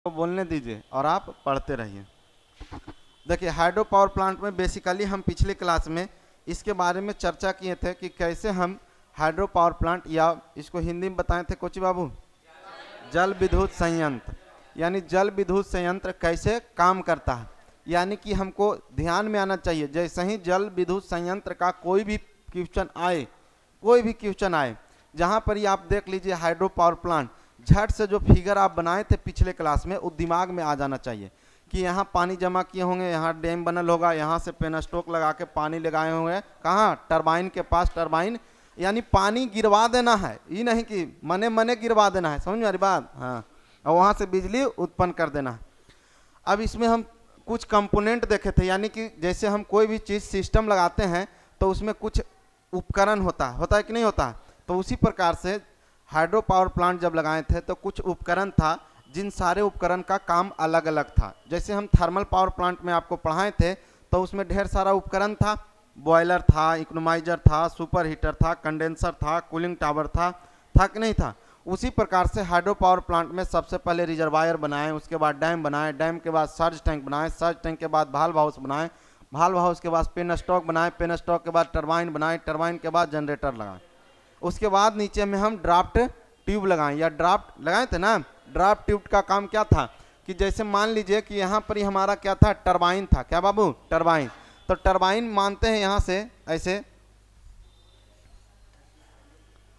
को बोलने दीजिए और आप पढ़ते रहिए। देखिए, हाइड्रो पावर प्लांट में बेसिकली हम पिछले क्लास में इसके बारे में चर्चा किए थे कि कैसे हम हाइड्रो पावर प्लांट, या इसको हिंदी में बताए थे कोची बाबू, जल विद्युत संयंत्र, यानी जल विद्युत संयंत्र कैसे काम करता है। यानी कि हमको ध्यान में आना चाहिए, जैसे ही जल विद्युत संयंत्र का कोई भी क्वेश्चन आए, जहाँ पर ही आप देख लीजिए हाइड्रो पावर प्लांट, झट से जो फिगर आप बनाए थे पिछले क्लास में वो दिमाग में आ जाना चाहिए कि यहाँ पानी जमा किए होंगे, यहाँ डैम बनल होगा, यहाँ से पेनस्टॉक लगा के पानी लगाए होंगे, कहाँ, टरबाइन के पास। टरबाइन यानी पानी गिरवा देना है, ये नहीं कि मने मने गिरवा देना है, समझ में आ रही बात। हाँ, और वहाँ से बिजली उत्पन्न कर देना है। अब इसमें हम कुछ कंपोनेंट देखे थे, यानी कि जैसे हम कोई भी चीज़ सिस्टम लगाते हैं तो उसमें कुछ उपकरण होता है कि नहीं होता है। तो उसी प्रकार से हाइड्रो पावर प्लांट जब लगाए थे तो कुछ उपकरण था, जिन सारे उपकरण का काम अलग अलग था। जैसे हम थर्मल पावर प्लांट में आपको पढ़ाए थे तो उसमें ढेर सारा उपकरण था, बॉयलर था, इकोनोमाइजर था, सुपर हीटर था, कंडेंसर था, कूलिंग टावर था कि नहीं था। उसी प्रकार से हाइड्रो पावर प्लांट में सबसे पहले रिजर्वायर बनाए, उसके बाद डैम बनाए, डैम के बाद सर्ज टैंक बनाए, सर्ज टैंक के बाद वाल्व हाउस बनाए, वाल्व हाउस के बाद पेनस्टॉक बनाए, पेनस्टॉक के बाद टरबाइन बनाए, टरबाइन के बाद जनरेटर लगाए। उसके बाद नीचे में हम ड्राफ्ट ट्यूब लगाएं, या ड्राफ्ट लगाए थे ना। ड्राफ्ट ट्यूब का काम क्या था कि जैसे मान लीजिए कि यहाँ पर ही हमारा क्या था, टरबाइन था, क्या बाबू, टरबाइन। तो टरबाइन मानते हैं यहाँ से ऐसे,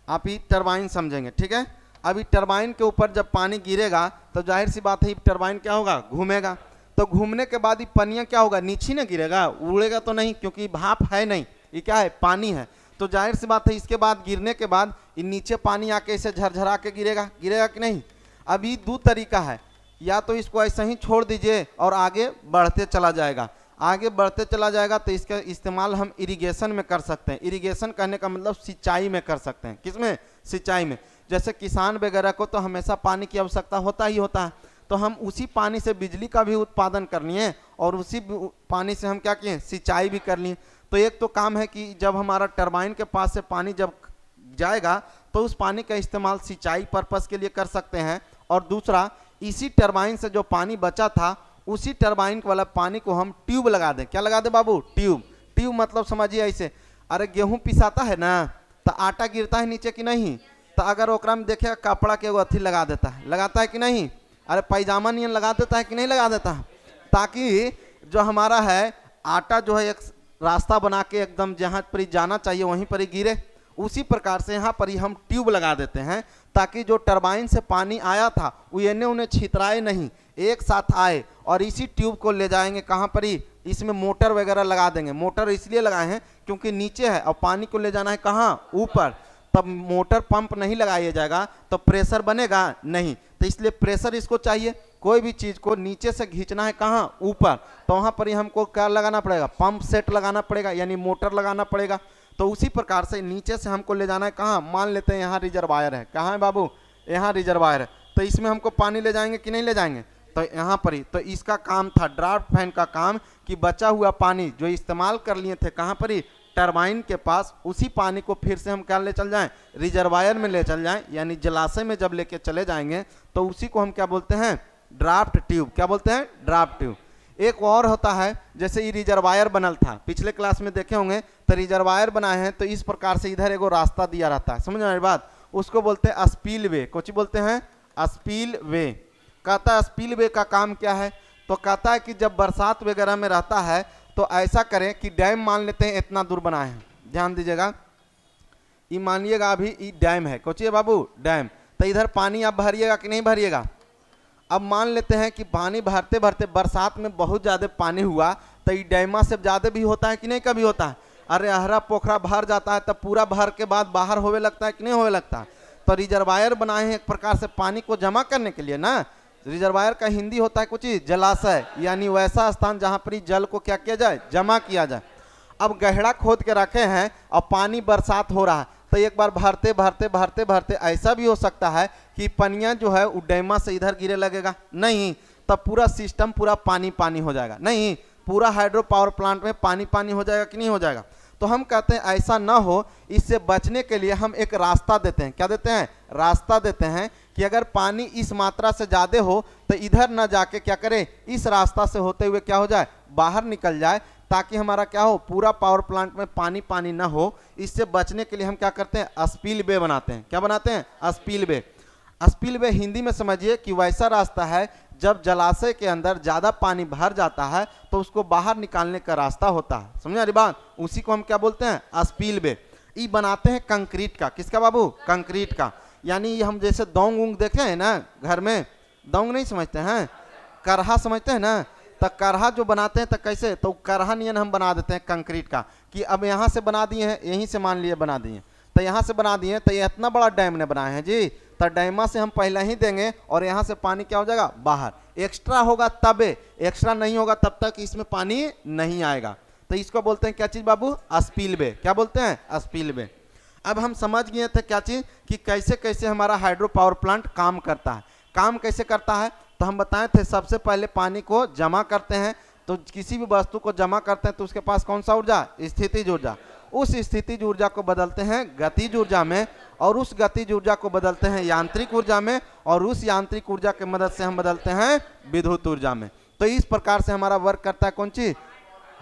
आप ही टरबाइन समझेंगे, ठीक है। अभी टरबाइन के ऊपर जब पानी गिरेगा तो जाहिर सी बात है टरबाइन क्या होगा, घूमेगा। तो घूमने के बाद ये पनिया क्या होगा, नीचे ना गिरेगा, उड़ेगा तो नहीं, क्योंकि भाप है नहीं, ये क्या है, पानी है। तो जाहिर सी बात है इसके बाद गिरने के बाद ये नीचे पानी आके इसे झरझरा के गिरेगा कि नहीं। अभी दो तरीका है, या तो इसको ऐसे ही छोड़ दीजिए और आगे बढ़ते चला जाएगा, तो इसका इस्तेमाल हम इरिगेशन में कर सकते हैं। इरिगेशन कहने का मतलब सिंचाई में कर सकते हैं। किसमें, सिंचाई में। जैसे किसान वगैरह को तो हमेशा पानी की आवश्यकता होता ही होता है, तो हम उसी पानी से बिजली का भी उत्पादन करनी है और उसी पानी से हम क्या किए, सिंचाई भी करनी है। तो एक तो काम है कि जब हमारा टरबाइन के पास से पानी जब जाएगा तो उस पानी का इस्तेमाल सिंचाई पर्पस के लिए कर सकते हैं, और दूसरा इसी टरबाइन से जो पानी बचा था उसी टरबाइन वाला पानी को हम ट्यूब लगा दें। क्या लगा दें बाबू, ट्यूब। ट्यूब मतलब समझिए ऐसे, अरे गेहूं पिसाता है ना तो आटा गिरता है नीचे कि नहीं, तो अगर ओकरा में देखे कपड़ा के अथी लगा देता है, लगाता है कि नहीं, अरे पैजामा नियन लगा देता है कि नहीं लगा देता है, ताकि जो हमारा है आटा जो है एक रास्ता बना के एकदम जहाँ पर जाना चाहिए वहीं पर ही गिरे। उसी प्रकार से यहाँ पर ही हम ट्यूब लगा देते हैं, ताकि जो टरबाइन से पानी आया था वो इन्हें उन्हें छितराए नहीं, एक साथ आए, और इसी ट्यूब को ले जाएंगे कहाँ पर ही, इसमें मोटर वगैरह लगा देंगे। मोटर इसलिए लगाए हैं क्योंकि नीचे है और पानी को ले जाना है कहाँ, ऊपर। तब मोटर पंप नहीं लगाया जाएगा तो प्रेशर बनेगा नहीं, तो इसलिए प्रेशर इसको चाहिए। कोई भी चीज़ को नीचे से खींचना है कहाँ, ऊपर, तो वहाँ पर ही हमको क्या लगाना पड़ेगा, पंप सेट लगाना पड़ेगा, यानी मोटर लगाना पड़ेगा। तो उसी प्रकार से नीचे से हमको ले जाना है कहाँ, मान लेते हैं यहाँ रिजर्वायर है, कहाँ है बाबू, यहाँ रिजर्वायर है, तो इसमें हमको पानी ले जाएंगे कि नहीं ले जाएंगे, तो यहाँ पर ही। तो इसका काम था ड्राफ्ट फैन का काम, कि बचा हुआ पानी जो इस्तेमाल कर लिए थे कहाँ पर ही, टरबाइन के पास, उसी पानी को फिर से हम क्या ले चल जाएं, रिजर्वायर में ले चल जाएं, यानी जलाशय में जब लेके चले जाएंगे तो उसी को हम क्या बोलते हैं, ड्राफ्ट ट्यूब। क्या बोलते हैं, ड्राफ्ट ट्यूब। एक और होता है, जैसे ये रिजर्वायर बनल था, पिछले क्लास में देखे होंगे, तो रिजर्वायर बनाए हैं तो इस प्रकार से इधर एगो रास्ता दिया रहता है, समझ में आई बात, उसको बोलते हैं स्पील वे। कुछ बोलते हैं स्पील वे। कहता है स्पील वे का काम क्या है, तो कहता है कि जब बरसात वगैरह में रहता है तो ऐसा करें कि डैम मान लेते हैं इतना दूर बनाए हैं, ध्यान दीजिएगा, ये मानिएगा अभी ये डैम है, कुछ बाबू, डैम। तो इधर पानी आप भरिएगा कि नहीं भरिएगा। अब मान लेते हैं कि पानी भरते भरते बरसात में बहुत ज़्यादा पानी हुआ, तो ये डैमा से ज़्यादा भी होता है कि नहीं, कभी होता है, अरे अहरा पोखरा भर जाता है तब पूरा भर के बाद बाहर होने लगता है कि नहीं होने लगता है। तो रिजर्वायर बनाए हैं एक प्रकार से पानी को जमा करने के लिए ना। रिजर्वायर का हिंदी होता है कुछ जलाशय, यानी वैसा स्थान जहाँ पर जल को क्या किया जाए, जमा किया जाए। अब गहरा खोद के रखे हैं और पानी बरसात हो रहा है, तो एक बार भरते भरते भरते भरते ऐसा भी हो सकता है कि पनिया जो है वो डैमा से इधर गिरे लगेगा, नहीं, तब पूरा सिस्टम पूरा पानी पानी हो जाएगा, नहीं, पूरा हाइड्रो पावर प्लांट में पानी पानी हो जाएगा कि नहीं हो जाएगा। तो हम कहते हैं ऐसा ना हो, इससे बचने के लिए हम एक रास्ता देते हैं। क्या देते हैं? रास्ता देते हैं कि अगर पानी इस मात्रा से ज़्यादा हो तो इधर ना जाके क्या करें, इस रास्ता से होते हुए क्या हो जाए, बाहर निकल जाए, ताकि हमारा क्या हो, पूरा पावर प्लांट में पानी पानी ना हो। इससे बचने के लिए हम क्या करते हैं, स्पिलवे बनाते हैं। क्या बनाते हैं? स्पिलवे। स्पिलवे हिंदी में समझिए कि वैसा रास्ता है जब जलाशय के अंदर ज़्यादा पानी भर जाता है तो उसको बाहर निकालने का रास्ता होता है। समझे हमारी बात? उसी को हम क्या बोलते हैं? स्पिलवे। ये बनाते हैं कंक्रीट का। किसका बाबू? कंक्रीट का। यानी ये हम जैसे दौंग उंग देखे हैं ना घर में, दौंग नहीं समझते हैं, करहा समझते हैं ना, तो करहा जो बनाते हैं तो कैसे, तो करहा नियन हम बना देते हैं कंक्रीट का, कि अब यहाँ से बना दिए हैं, यहीं से मान लिए बना दिए, तो यहाँ से बना दिए, तो ये इतना बड़ा डैम ने बनाए हैं जी, तो डैमा से हम पहले ही देंगे और यहाँ से पानी क्या हो जाएगा, बाहर। एक्स्ट्रा होगा तबे, एक्स्ट्रा नहीं होगा तब तक इसमें पानी नहीं आएगा। तो इसको बोलते हैं क्या चीज़ बाबू? स्पिलवे। क्या बोलते हैं? स्पिलवे। अब हम समझ गए थे क्या चीज़, कि कैसे कैसे हमारा हाइड्रो पावर प्लांट काम करता है। काम कैसे करता है तो हम बताए थे, सबसे पहले पानी को जमा करते हैं। तो किसी भी वस्तु को जमा करते हैं तो उसके पास कौन सा ऊर्जा? स्थितिज ऊर्जा। उस स्थितिज ऊर्जा को बदलते हैं गतिज ऊर्जा में, और उस गतिज ऊर्जा को बदलते हैं यांत्रिक ऊर्जा में, और उस यांत्रिक ऊर्जा की मदद से हम बदलते हैं विद्युत ऊर्जा में। तो इस प्रकार से हमारा वर्क करता है कौन चीज?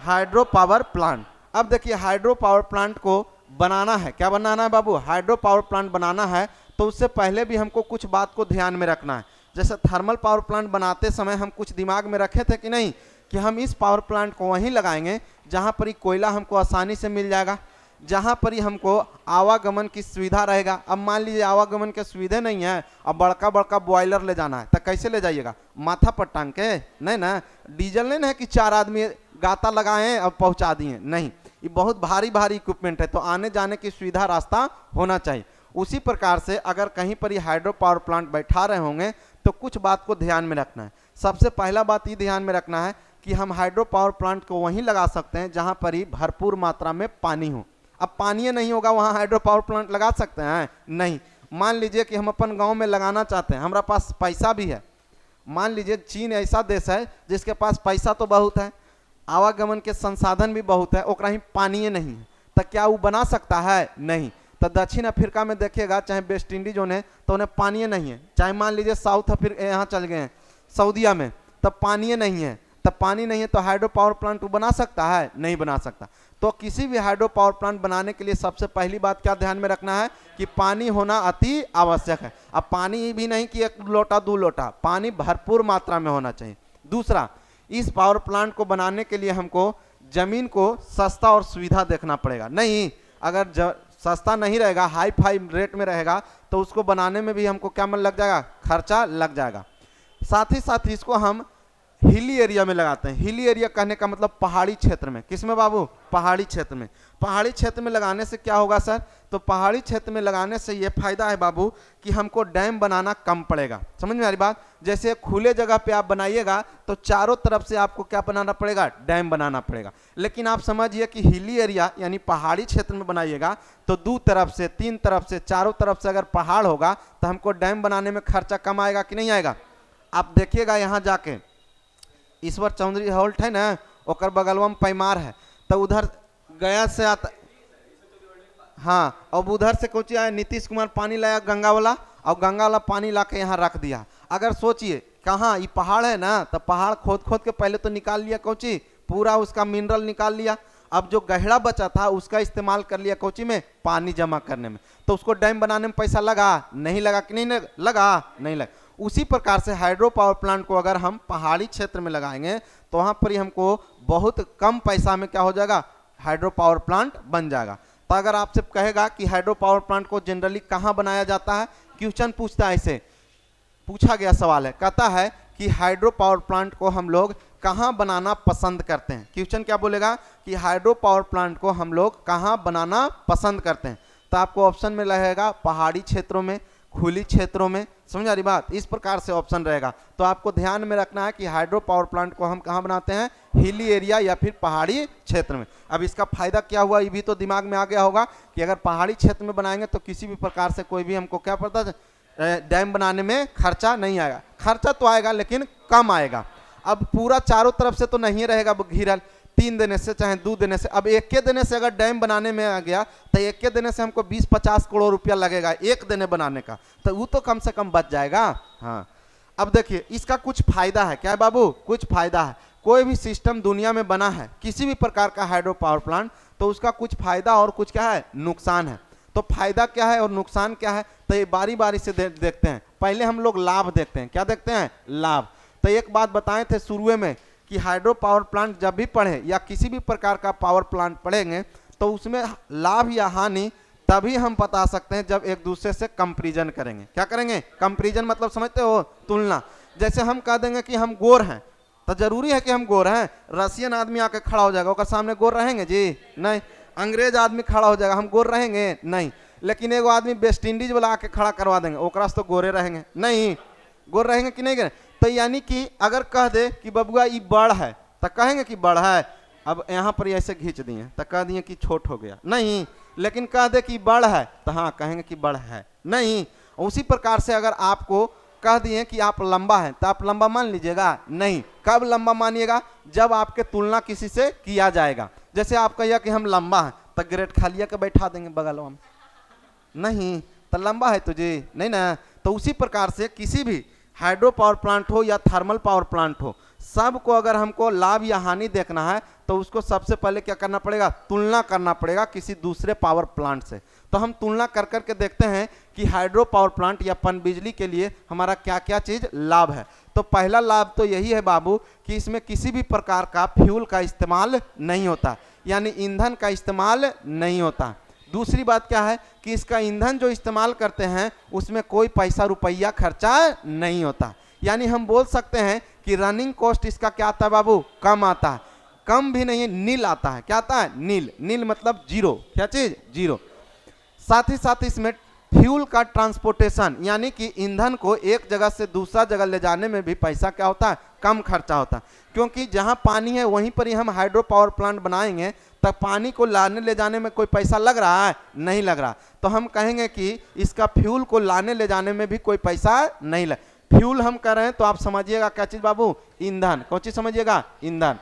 Hydro power plant. अब देखिए, हाइड्रो पावर प्लांट को बनाना है, क्या बनाना है बाबू? हाइड्रो पावर प्लांट बनाना है तो उससे पहले भी हमको कुछ बात को ध्यान में रखना है। जैसे थर्मल पावर प्लांट बनाते समय हम कुछ दिमाग में रखे थे कि नहीं, कि हम इस पावर प्लांट को वहीं लगाएंगे जहां पर ही कोयला हमको आसानी से मिल जाएगा, जहां पर ही हमको आवागमन की सुविधा रहेगा। अब मान लीजिए आवागमन के सुविधा नहीं है, अब बड़का बड़का बॉयलर ले जाना है तो कैसे ले जाइएगा? माथा पर टांग के? नहीं ना। डीजल नहीं है कि 4 आदमी गाता लगाए और पहुंचा दिए, नहीं, ये बहुत भारी भारी इक्विपमेंट है, तो आने जाने की सुविधा रास्ता होना चाहिए। उसी प्रकार से अगर कहीं पर ही हाइड्रो पावर प्लांट बैठा रहे होंगे तो कुछ बात को ध्यान में रखना है। सबसे पहला बात ये ध्यान में रखना है कि हम हाइड्रो पावर प्लांट को वहीं लगा सकते हैं जहां पर ही भरपूर मात्रा में पानी हो। अब पानी नहीं होगा वहां हाइड्रो पावर प्लांट लगा सकते हैं? नहीं। मान लीजिए कि हम अपन गांव में लगाना चाहते हैं, हमारा पास पैसा भी है। मान लीजिए चीन ऐसा देश है जिसके पास पैसा तो बहुत है, आवागमन के संसाधन भी बहुत है, ओकरा ही पानी नहीं है, तो क्या वो बना सकता है? नहीं। तो दक्षिण अफ्रीका में देखिएगा, चाहे वेस्ट इंडीज होने, तो उन्हें पानी नहीं है। चाहे मान लीजिए साउथ अफ्रीका, यहाँ चल गए हैं सऊदीया में, तब पानी नहीं है, तब पानी नहीं है तो हाइड्रो पावर प्लांट बना सकता है? नहीं बना सकता। तो किसी भी हाइड्रो पावर प्लांट बनाने के लिए सबसे पहली बात क्या ध्यान में रखना है कि पानी होना अति आवश्यक है। अब पानी भी नहीं कि 1 लोटा 2 लोटा, पानी भरपूर मात्रा में होना चाहिए। दूसरा, इस पावर प्लांट को बनाने के लिए हमको जमीन को सस्ता और सुविधा देखना पड़ेगा। नहीं, अगर सस्ता नहीं रहेगा, हाई फाई रेट में रहेगा, तो उसको बनाने में भी हमको क्या मन लग जाएगा? खर्चा लग जाएगा। साथ ही साथ इसको हम हिली एरिया में लगाते हैं। हिली एरिया कहने का मतलब पहाड़ी क्षेत्र में। किस में बाबू? पहाड़ी क्षेत्र में। पहाड़ी क्षेत्र में लगाने से क्या होगा सर? तो पहाड़ी क्षेत्र में लगाने से ये फायदा है बाबू कि हमको डैम बनाना कम पड़ेगा। समझ में आ रही बात? जैसे खुले जगह पे आप बनाइएगा तो चारों तरफ से आपको क्या बनाना पड़ेगा? डैम बनाना पड़ेगा। लेकिन आप समझिए कि हिली एरिया यानी पहाड़ी क्षेत्र में बनाइएगा तो 2 तरफ से, 3 तरफ से, चारों तरफ से अगर पहाड़ होगा तो हमको डैम बनाने में खर्चा कम आएगा कि नहीं आएगा? आप देखिएगा यहाँ जाके, ईश्वर चौधरी हॉल्ट है ना, ओकर बगलवा में पैमार है, तो उधर गया से आता, हाँ, अब उधर से कुछ आया नीतीश कुमार पानी लाया गंगा वाला, और गंगा वाला पानी ला के यहाँ रख दिया। अगर सोचिए कहाँ, ये पहाड़ है ना, तो पहाड़ खोद खोद के पहले तो निकाल लिया कोची, पूरा उसका मिनरल निकाल लिया। अब जो गहरा बचा था उसका इस्तेमाल कर लिया कोची में, पानी जमा करने में। तो उसको डैम बनाने में पैसा लगा? नहीं लगा कि नहीं लगा? नहीं लगा। उसी प्रकार से हाइड्रो पावर प्लांट को अगर हम पहाड़ी क्षेत्र में लगाएंगे तो वहाँ पर ही हमको बहुत कम पैसा में क्या हो जाएगा? हाइड्रो पावर प्लांट बन जाएगा। तो अगर आपसे कहेगा कि हाइड्रो पावर प्लांट को जनरली कहाँ बनाया जाता है, क्वेश्चन पूछता है, ऐसे पूछा गया सवाल है, कहता है कि हाइड्रो पावर प्लांट को हम लोग कहाँ बनाना पसंद करते हैं। क्वेश्चन क्या बोलेगा कि हाइड्रो पावर प्लांट को हम लोग कहाँ बनाना पसंद करते हैं। तो आपको ऑप्शन में रहेगा पहाड़ी क्षेत्रों में, खुली क्षेत्रों में। समझ आ रही बात? इस प्रकार से ऑप्शन रहेगा। तो आपको ध्यान में रखना है कि हाइड्रो पावर प्लांट को हम कहाँ बनाते हैं? हिली एरिया या फिर पहाड़ी क्षेत्र में। अब इसका फायदा क्या हुआ ये भी तो दिमाग में आ गया होगा कि अगर पहाड़ी क्षेत्र में बनाएंगे तो किसी भी प्रकार से कोई भी हमको क्या पड़ता है, डैम बनाने में खर्चा नहीं आएगा। खर्चा तो आएगा लेकिन कम आएगा। अब पूरा चारों तरफ से तो नहीं रहेगा घिरल, 3 देने से चाहे 2 देने से, अब एक के देने से अगर डैम बनाने में आ गया तो एक के देने से हमको 20-50 करोड़ रुपया लगेगा एक देने बनाने का, तो वो तो कम से कम बच जाएगा। हाँ, अब देखिए इसका कुछ फायदा है, क्या है बाबू, कुछ फायदा है। कोई भी सिस्टम दुनिया में बना है, किसी भी प्रकार का हाइड्रो पावर प्लांट, तो उसका कुछ फायदा और कुछ क्या है, नुकसान है। तो फायदा क्या है और नुकसान क्या है, तो ये बारी बारी से देखते हैं। पहले हम लोग लाभ देखते हैं, क्या देखते हैं, लाभ। तो एक बात बताए थे शुरू में कि हाइड्रो पावर प्लांट जब भी पढ़े या किसी भी प्रकार का पावर प्लांट पढ़ेंगे तो उसमें लाभ या हानि तभी हम बता सकते हैं जब एक दूसरे से कंपैरिजन करेंगे। क्या करेंगे, कंपैरिजन मतलब समझते हो, तुलना। जैसे हम कह देंगे कि हम गोर हैं, तो जरूरी है कि हम गोर हैं। रशियन आदमी आके खड़ा हो जाएगा, उसके सामने गोर रहेंगे जी, नहीं। अंग्रेज आदमी खड़ा हो जाएगा, हम गोर रहेंगे, नहीं। लेकिन एगो आदमी वेस्ट इंडीज वाला आके खड़ा करवा देंगे, ओकरा से तो गोरे रहेंगे, नहीं, गोर रहेंगे कि नहीं। तो यानी कि अगर कह दे कि बबुआ ये बड़ है, तो कहेंगे कि बड़ है। अब यहाँ पर ऐसे खींच दिए तो कह दिए कि छोट हो गया, नहीं। लेकिन कह दे कि बड़ है तो हाँ कहेंगे कि बड़ है, नहीं। उसी प्रकार से अगर आपको कह दिए कि आप लंबा हैं तो आप लंबा मान लीजिएगा, नहीं। कब लंबा मानिएगा, जब आपके तुलना किसी से किया जाएगा। जैसे आप कहिए कि हम लंबा हैं तो ग्रेट खालिया के बैठा देंगे बगल में, नहीं, तो लंबा है तुझे, नहीं ना। तो उसी प्रकार से किसी भी हाइड्रो पावर प्लांट हो या थर्मल पावर प्लांट हो, सबको अगर हमको लाभ या हानि देखना है तो उसको सबसे पहले क्या करना पड़ेगा, तुलना करना पड़ेगा किसी दूसरे पावर प्लांट से। तो हम तुलना कर करके देखते हैं कि हाइड्रो पावर प्लांट या पनबिजली के लिए हमारा क्या क्या चीज़ लाभ है। तो पहला लाभ तो यही है बाबू कि इसमें किसी भी प्रकार का फ्यूल का इस्तेमाल नहीं होता, यानी ईंधन का इस्तेमाल नहीं होता। दूसरी बात क्या है कि इसका ईंधन जो इस्तेमाल करते हैं उसमें कोई पैसा रुपया खर्चा नहीं होता। यानी हम बोल सकते हैं कि रनिंग कॉस्ट इसका क्या आता है बाबू, कम आता है। कम भी नहीं, नील आता है। क्या आता है, नील। नील मतलब जीरो, क्या चीज, जीरो। साथ ही साथ इसमें फ्यूल का ट्रांसपोर्टेशन, यानी कि ईंधन को एक जगह से दूसरा जगह ले जाने में भी पैसा क्या होता है, कम खर्चा होता है। क्योंकि जहां पानी है वहीं पर ही हम हाइड्रो पावर प्लांट बनाएंगे, तब पानी को लाने ले जाने में कोई पैसा लग रहा है, नहीं लग रहा। तो हम कहेंगे कि इसका फ्यूल को लाने ले जाने में भी कोई पैसा नहीं लग। फ्यूल हम कह रहे हैं तो आप समझिएगा क्या चीज बाबू, ईंधन। कौन चीज समझिएगा, ईंधन।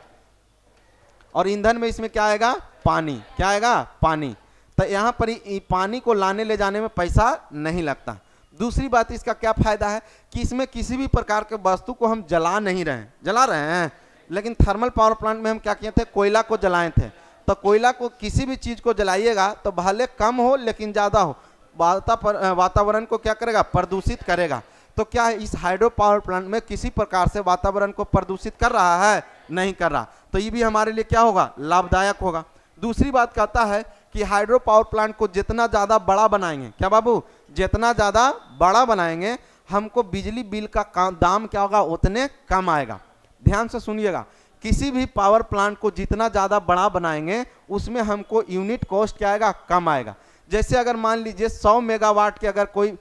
और ईंधन में इसमें क्या आएगा, पानी। क्या आएगा, पानी। तो यहाँ पर पानी को लाने ले जाने में पैसा नहीं लगता। दूसरी बात इसका क्या फायदा है कि इसमें किसी भी प्रकार के वस्तु को हम जला नहीं रहे हैं, जला रहे हैं। लेकिन थर्मल पावर प्लांट में हम क्या किए थे, कोयला को जलाए थे। तो कोयला को, किसी भी चीज को जलाइएगा तो भले कम हो लेकिन ज्यादा हो, वातावरण को क्या करेगा, प्रदूषित करेगा। तो क्या है, इस हाइड्रो पावर प्लांट में किसी प्रकार से वातावरण को प्रदूषित कर रहा है, नहीं कर रहा। तो ये भी हमारे लिए क्या होगा, लाभदायक होगा। दूसरी बात कहता है कि हाइड्रो पावर प्लांट को जितना ज़्यादा बड़ा बनाएंगे, क्या बाबू, जितना ज़्यादा बड़ा बनाएंगे हमको बिजली बिल का दाम क्या होगा, उतने कम आएगा। ध्यान से सुनिएगा, किसी भी पावर प्लांट को जितना ज़्यादा बड़ा बनाएंगे उसमें हमको यूनिट कॉस्ट क्या आएगा, कम आएगा। जैसे अगर मान लीजिए 100 मेगावाट के अगर कोई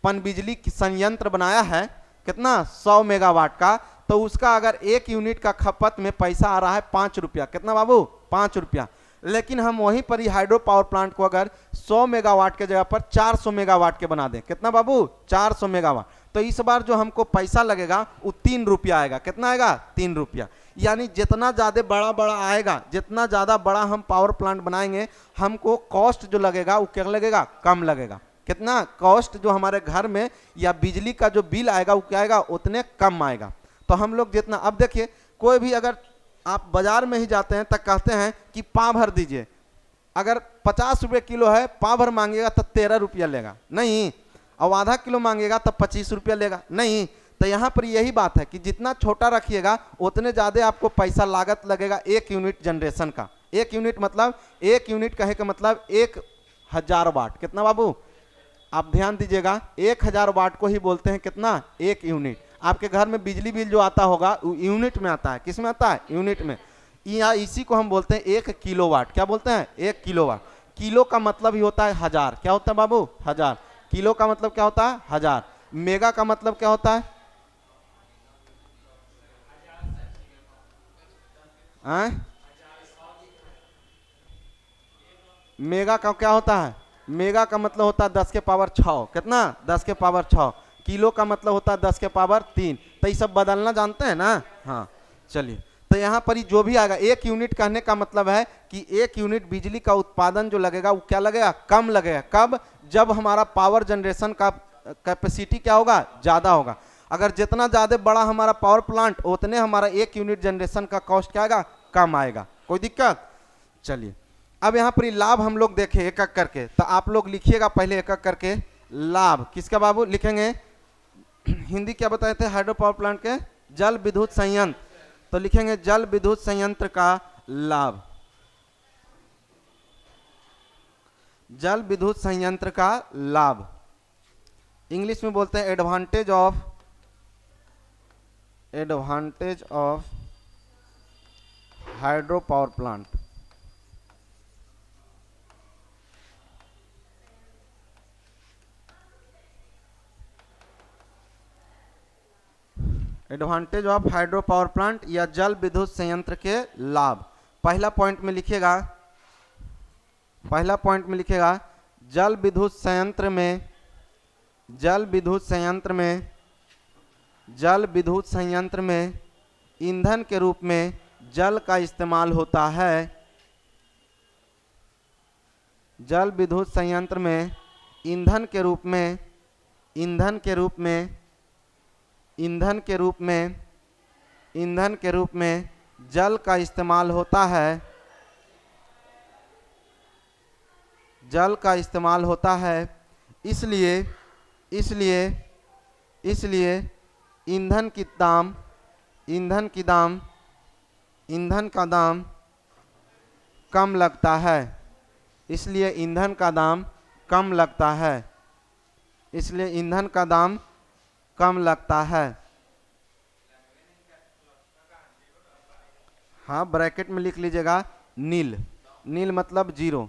पनबिजली संयंत्र बनाया है, कितना, 100 मेगावाट का, तो उसका अगर एक यूनिट का खपत में पैसा आ रहा है 5 रुपया। कितना बाबू, 5 रुपया। लेकिन हम वहीं पर ही हाइड्रो पावर प्लांट को अगर 100 मेगावाट के जगह पर 400 मेगावाट के बना दें, कितना बाबू, 400 मेगावाट, तो इस बार जो हमको पैसा लगेगा वो 3 रुपया आएगा। कितना आएगा, 3 रुपया। यानी जितना ज़्यादा बड़ा आएगा, जितना ज़्यादा बड़ा हम पावर प्लांट बनाएंगे हमको कॉस्ट जो लगेगा वो क्या लगेगा, कम लगेगा। कितना कॉस्ट जो हमारे घर में या बिजली का जो बिल आएगा वो क्या आएगा, उतने कम आएगा। तो हम लोग जितना, अब देखिए कोई भी अगर आप बाजार में ही जाते हैं तब कहते हैं कि पाव भर दीजिए, अगर 50 रुपये किलो है, पाव भर मांगेगा तो 13 रुपया लेगा, नहीं। और आधा किलो मांगेगा तो 25 रुपया लेगा, नहीं। तो यहाँ पर यही बात है कि जितना छोटा रखिएगा उतने ज़्यादा आपको पैसा लागत लगेगा एक यूनिट जनरेशन का। एक यूनिट मतलब, एक यूनिट कहे का मतलब 1000 वाट। कितना बाबू, आप ध्यान दीजिएगा, 1000 वाट को ही बोलते हैं कितना, एक यूनिट। आपके घर में बिजली बिल जो आता होगा वो यूनिट में आता है, किस में आता है, यूनिट में। या इसी को हम बोलते हैं 1 किलोवाट। क्या बोलते हैं, 1 किलोवाट। किलो का मतलब ही होता है 1000। क्या होता है बाबू, 1000। किलो का मतलब क्या होता है, 1000। मेगा का मतलब क्या होता है, मेगा का क्या होता है, मेगा का मतलब होता है 10 के पावर 6। कितना, 10 के पावर 6। किलो का मतलब होता है 10 के पावर 3। तो ये सब बदलना जानते हैं ना, हाँ। चलिए, तो यहाँ पर ही जो भी आएगा, 1 यूनिट कहने का मतलब है कि 1 यूनिट बिजली का उत्पादन जो लगेगा वो क्या लगेगा, कम लगेगा। कब? जब हमारा पावर जनरेशन का कैपेसिटी क्या होगा, ज़्यादा होगा। अगर जितना ज़्यादा बड़ा हमारा पावर प्लांट उतने हमारा 1 यूनिट जनरेशन का कॉस्ट क्या आएगा, कम आएगा। कोई दिक्कत? चलिए अब यहाँ पर लाभ हम लोग देखें एक एक करके, तो आप लोग लिखिएगा पहले एक एक करके। लाभ किसका बाबू लिखेंगे? हिंदी क्या बताए थे हाइड्रो पावर प्लांट के? जल विद्युत संयंत्र। तो लिखेंगे जल विद्युत संयंत्र का लाभ, जल विद्युत संयंत्र का लाभ। इंग्लिश में बोलते हैं advantage of hydro power plant. Advantage of hydro power plant या जल विद्युत संयंत्र के लाभ। पहला पॉइंट में लिखिएगा, जल विद्युत संयंत्र में ईंधन के रूप में जल का इस्तेमाल होता है। जल विद्युत संयंत्र में ईंधन के रूप में जल का इस्तेमाल होता है। इसलिए ईंधन का दाम कम लगता है। इसलिए ईंधन का दाम कम लगता है। हाँ, ब्रैकेट में लिख लीजिएगा नील मतलब 0।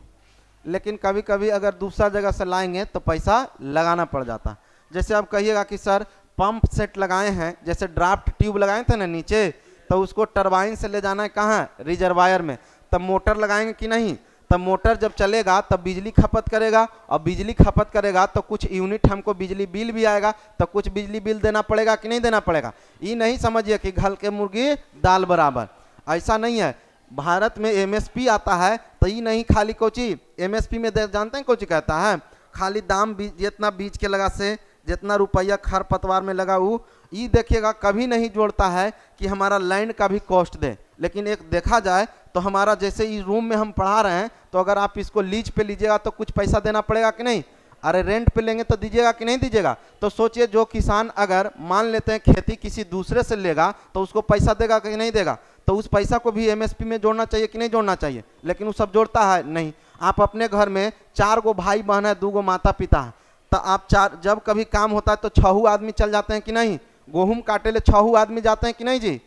लेकिन कभी कभी अगर दूसरा जगह से लाएंगे तो पैसा लगाना पड़ जाता। जैसे आप कहिएगा कि सर पंप सेट लगाए हैं, जैसे ड्राफ्ट ट्यूब लगाए थे ना नीचे, तो उसको टरबाइन से ले जाना है कहाँ, रिजर्वायर में। तब मोटर लगाएंगे कि नहीं? तब मोटर जब चलेगा तब बिजली खपत करेगा, और बिजली खपत करेगा तो कुछ यूनिट हमको बिजली बिल भी आएगा, तो कुछ बिजली बिल देना पड़ेगा कि नहीं देना पड़ेगा? ये नहीं समझिए कि घर के मुर्गी दाल बराबर, ऐसा नहीं है। भारत में एमएसपी आता है तो ये नहीं खाली कोची एमएसपी में जानते हैं कोची कहता है, खाली दाम जितना बीज के लगा से जितना रुपया खर पतवार में लगा वो ये देखिएगा, कभी नहीं जोड़ता है कि हमारा लैंड का भी कॉस्ट दे। लेकिन एक देखा जाए तो हमारा जैसे इस रूम में हम पढ़ा रहे हैं, तो अगर आप इसको लीज पे लीजिएगा तो कुछ पैसा देना पड़ेगा कि नहीं? अरे रेंट पे लेंगे तो दीजिएगा कि नहीं दीजिएगा? तो सोचिए जो किसान अगर मान लेते हैं खेती किसी दूसरे से लेगा तो उसको पैसा देगा कि नहीं देगा? तो उस पैसा को भी एमएसपी में जोड़ना चाहिए कि नहीं जोड़ना चाहिए? लेकिन वो सब जोड़ता है नहीं। आप अपने घर में 4 गो भाई बहन है, 2 गो माता पिता है, तो आप जब कभी काम होता है तो 6 आदमी चल जाते हैं कि नहीं? गेहूं काटे ले 6 आदमी जाते हैं कि नहीं जी?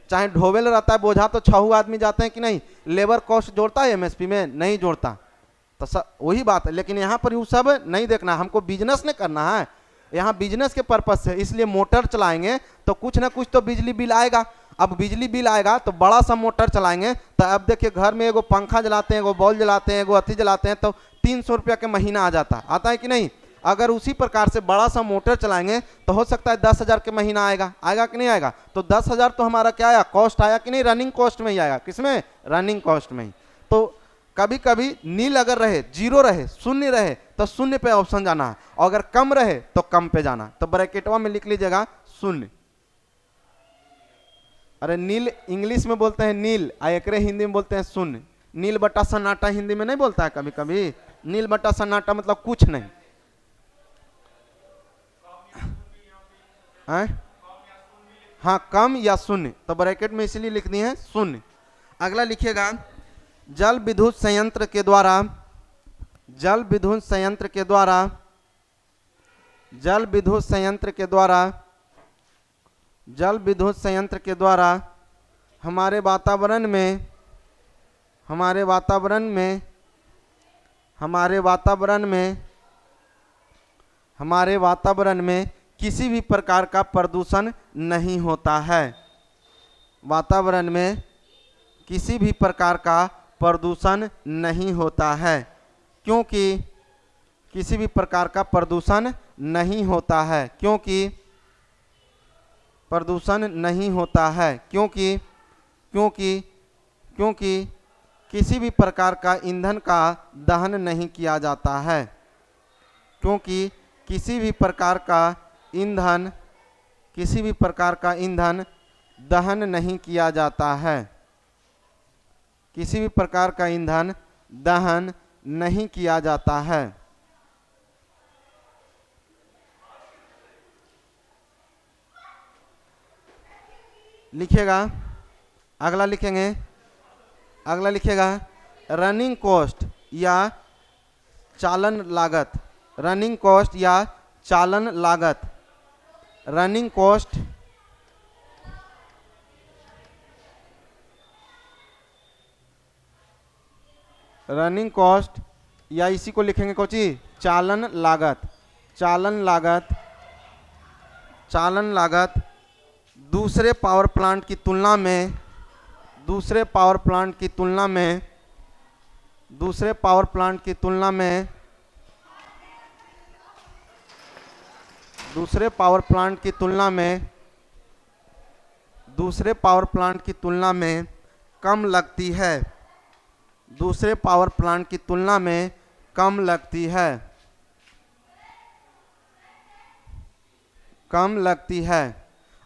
चाहे ढोवेल रहता है बोझा तो 6 आदमी जाते हैं कि नहीं? लेबर कॉस्ट जोड़ता है एमएसपी में? नहीं जोड़ता। तो सब वही बात है। लेकिन यहाँ पर वो सब नहीं देखना, हमको बिजनेस नहीं करना है, यहाँ बिजनेस के पर्पज से। इसलिए मोटर चलाएंगे तो कुछ ना कुछ तो बिजली बिल आएगा। अब बिजली बिल आएगा तो बड़ा सा मोटर चलाएंगे, तो अब देखिए घर में एगो पंखा जलाते हैं, एगो बॉल जलाते हैं, एगो अथी जलाते हैं, तो 300 रुपया के महीना आ जाता है कि नहीं? अगर उसी प्रकार से बड़ा सा मोटर चलाएंगे तो हो सकता है 10,000 के महीना आएगा कि नहीं आएगा? तो 10,000 तो हमारा क्या आया, कॉस्ट आया कि नहीं? रनिंग कॉस्ट में ही आएगा। किसमें? रनिंग कॉस्ट में ही। तो कभी कभी नील अगर रहे, 0 रहे, शून्य रहे, तो शून्य पे ऑप्शन जाना है, और अगर कम रहे तो कम पे जाना। तो ब्रैकेटवा में लिख लीजिएगा 0। अरे नील इंग्लिश में बोलते हैं नील, एकरे हिंदी में बोलते हैं शून्य। नील बटा सन्नाटा हिंदी में नहीं बोलता है कभी कभी? नील बटा सन्नाटा मतलब कुछ नहीं। हाँ, कम या शून्य, तो ब्रैकेट में इसलिए लिख दी है 0। अगला लिखिएगा जल विद्युत संयंत्र के द्वारा हमारे वातावरण में किसी भी प्रकार का प्रदूषण नहीं होता है। वातावरण में किसी भी प्रकार का प्रदूषण नहीं होता है, क्योंकि किसी भी प्रकार का प्रदूषण नहीं होता है, क्योंकि क्योंकि क्योंकि किसी भी प्रकार का ईंधन का दहन नहीं किया जाता है, क्योंकि किसी भी प्रकार का ईंधन दहन नहीं किया जाता है, किसी भी प्रकार का ईंधन दहन नहीं किया जाता है। लिखिएगा, अगला लिखेंगे, अगला लिखिएगा रनिंग कॉस्ट या चालन लागत, रनिंग कॉस्ट या चालन लागत, रनिंग कॉस्ट या इसी को लिखेंगे कोची चालन लागत, चालन लागत, चालन लागत दूसरे पावर प्लांट की तुलना में, दूसरे पावर प्लांट की तुलना में, दूसरे पावर प्लांट की तुलना में, दूसरे पावर प्लांट की तुलना में, दूसरे पावर प्लांट की तुलना में कम लगती है, दूसरे पावर प्लांट की तुलना में कम लगती है, कम लगती है।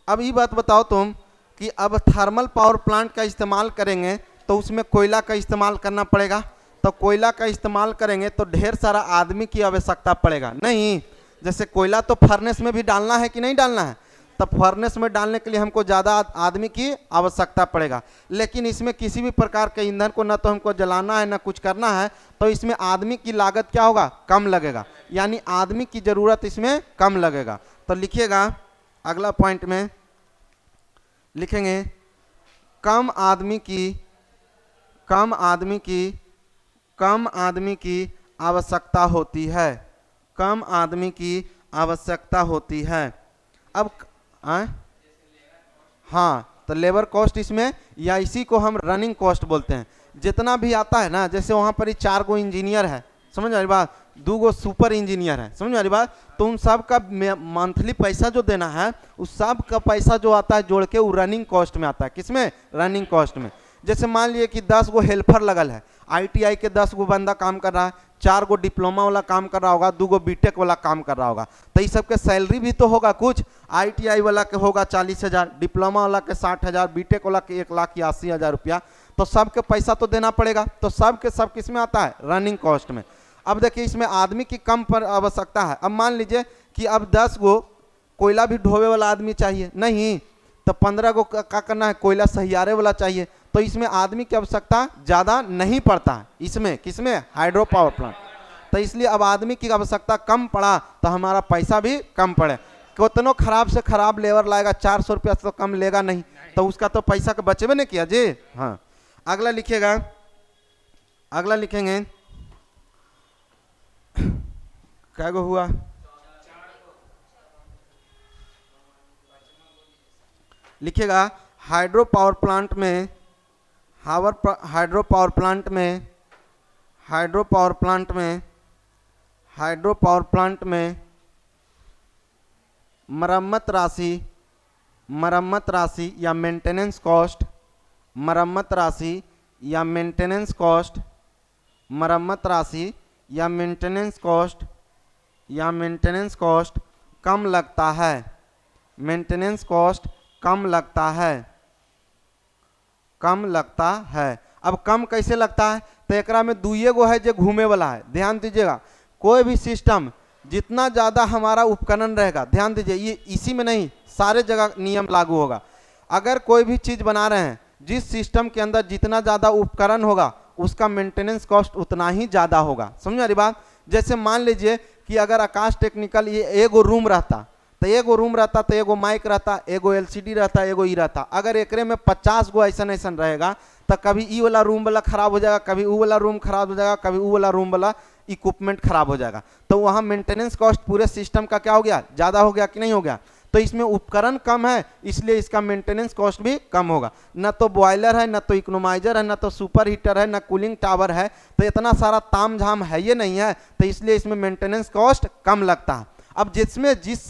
अब ये बात बताओ तुम कि अब थर्मल पावर प्लांट का इस्तेमाल करेंगे तो उसमें कोयला का इस्तेमाल करना पड़ेगा, तो कोयला का इस्तेमाल करेंगे तो ढेर सारा आदमी की आवश्यकता पड़ेगा, नहीं जैसे कोयला तो फर्नेस में भी डालना है कि नहीं डालना है, तब फर्नेस में डालने के लिए हमको ज़्यादा आदमी की आवश्यकता पड़ेगा। लेकिन इसमें किसी भी प्रकार के ईंधन को न तो हमको जलाना है न कुछ करना है, तो इसमें आदमी की लागत क्या होगा, कम लगेगा, यानी आदमी की ज़रूरत इसमें कम लगेगा। तो लिखिएगा अगला पॉइंट में लिखेंगे कम आदमी की आवश्यकता होती है, कम आदमी की आवश्यकता होती है। अब हाँ, तो लेबर कॉस्ट इसमें, या इसी को हम रनिंग कॉस्ट बोलते हैं। जितना भी आता है ना, जैसे वहाँ पर ही 4 गो इंजीनियर है, समझ आ रही बात, 2 गो सुपर इंजीनियर है, समझ आ रही बात, तो उन सब का मंथली पैसा जो देना है, उस सब का पैसा जो आता है जोड़ के वो रनिंग कॉस्ट में आता है। किसमें, रनिंग कॉस्ट में। जैसे मान लिए कि 10 गो हेल्पर लगल है, ITI के 10 गो बंदा काम कर रहा है, 4 गो डिप्लोमा वाला काम कर रहा होगा, 2 गो बीटेक वाला काम कर रहा होगा, तो ये सबके सैलरी भी तो होगा कुछ। ITI वाला के होगा 40,000, डिप्लोमा वाला के 60,000, बीटेक वाला के 1,80,000 रुपया, तो सबके पैसा तो देना पड़ेगा। तो सब के सब किस में आता है, रनिंग कॉस्ट में। अब देखिए इसमें आदमी की कम पर आवश्यकता है। अब मान लीजिए कि अब 10 गो कोयला भी ढोवे वाला आदमी चाहिए, नहीं तो 15 गो क्या करना है, कोयला सहियारे वाला चाहिए, तो इसमें आदमी की आवश्यकता ज़्यादा नहीं पड़ता है। इसमें किसमें, हाइड्रो पावर प्लांट। तो इसलिए अब आदमी की आवश्यकता कम पड़ा तो हमारा पैसा भी कम पड़े। कितनों खराब से खराब लेबर लाएगा, 400 रुपया से तो कम लेगा नहीं, तो उसका तो पैसा का बचेबे नहीं किया जी। हाँ, अगला लिखिएगा, अगला लिखेंगे क्या गो हुआ, लिखिएगा हाइड्रो पावर प्लांट में, हाइड्रो पावर प्लांट में, हाइड्रो पावर प्लांट में, हाइड्रो पावर प्लांट में मरम्मत राशि या मेंटेनेंस कॉस्ट, मरम्मत राशि या मेंटेनेंस कॉस्ट, मरम्मत राशि या मेंटेनेंस कॉस्ट, या मेंटेनेंस कॉस्ट कम लगता है, मेंटेनेंस कॉस्ट कम लगता है, कम लगता है। अब कम कैसे लगता है, तो एकरा में 2 गो है जो घूमे वाला है। ध्यान दीजिएगा, कोई भी सिस्टम जितना ज़्यादा हमारा उपकरण रहेगा, ध्यान दीजिए ये इसी में नहीं, सारे जगह नियम लागू होगा। अगर कोई भी चीज़ बना रहे हैं, जिस सिस्टम के अंदर जितना ज़्यादा उपकरण होगा उसका मेंटेनेंस कॉस्ट उतना ही ज़्यादा होगा। समझ रही बात। जैसे मान लीजिए कि अगर आकाश टेक्निकल ये एगो रूम रहता, तो एगो रूम रहता तो एगो माइक रहता, एगो LCD रहता, एगो ई रहता। अगर एकरे में 50 गो ऐसा रहेगा तो कभी ई वाला रूम वाला खराब हो जाएगा, कभी वो वाला रूम खराब हो जाएगा, कभी वो वाला रूम वाला इक्विपमेंट खराब हो जाएगा। तो वहाँ मेंटेनेंस कॉस्ट पूरे सिस्टम का क्या हो गया, ज़्यादा हो गया कि नहीं हो गया। तो इसमें उपकरण कम है, इसलिए इसका मेंटेनेंस कॉस्ट भी कम होगा। न तो बॉयलर है, न तो इकोनोमाइजर है, न तो सुपर हीटर है, न कूलिंग टावर है, तो इतना सारा ताम झाम है ये नहीं है, तो इसलिए इसमें मेंटेनेंस कॉस्ट कम लगता है। अब जिसमें जिस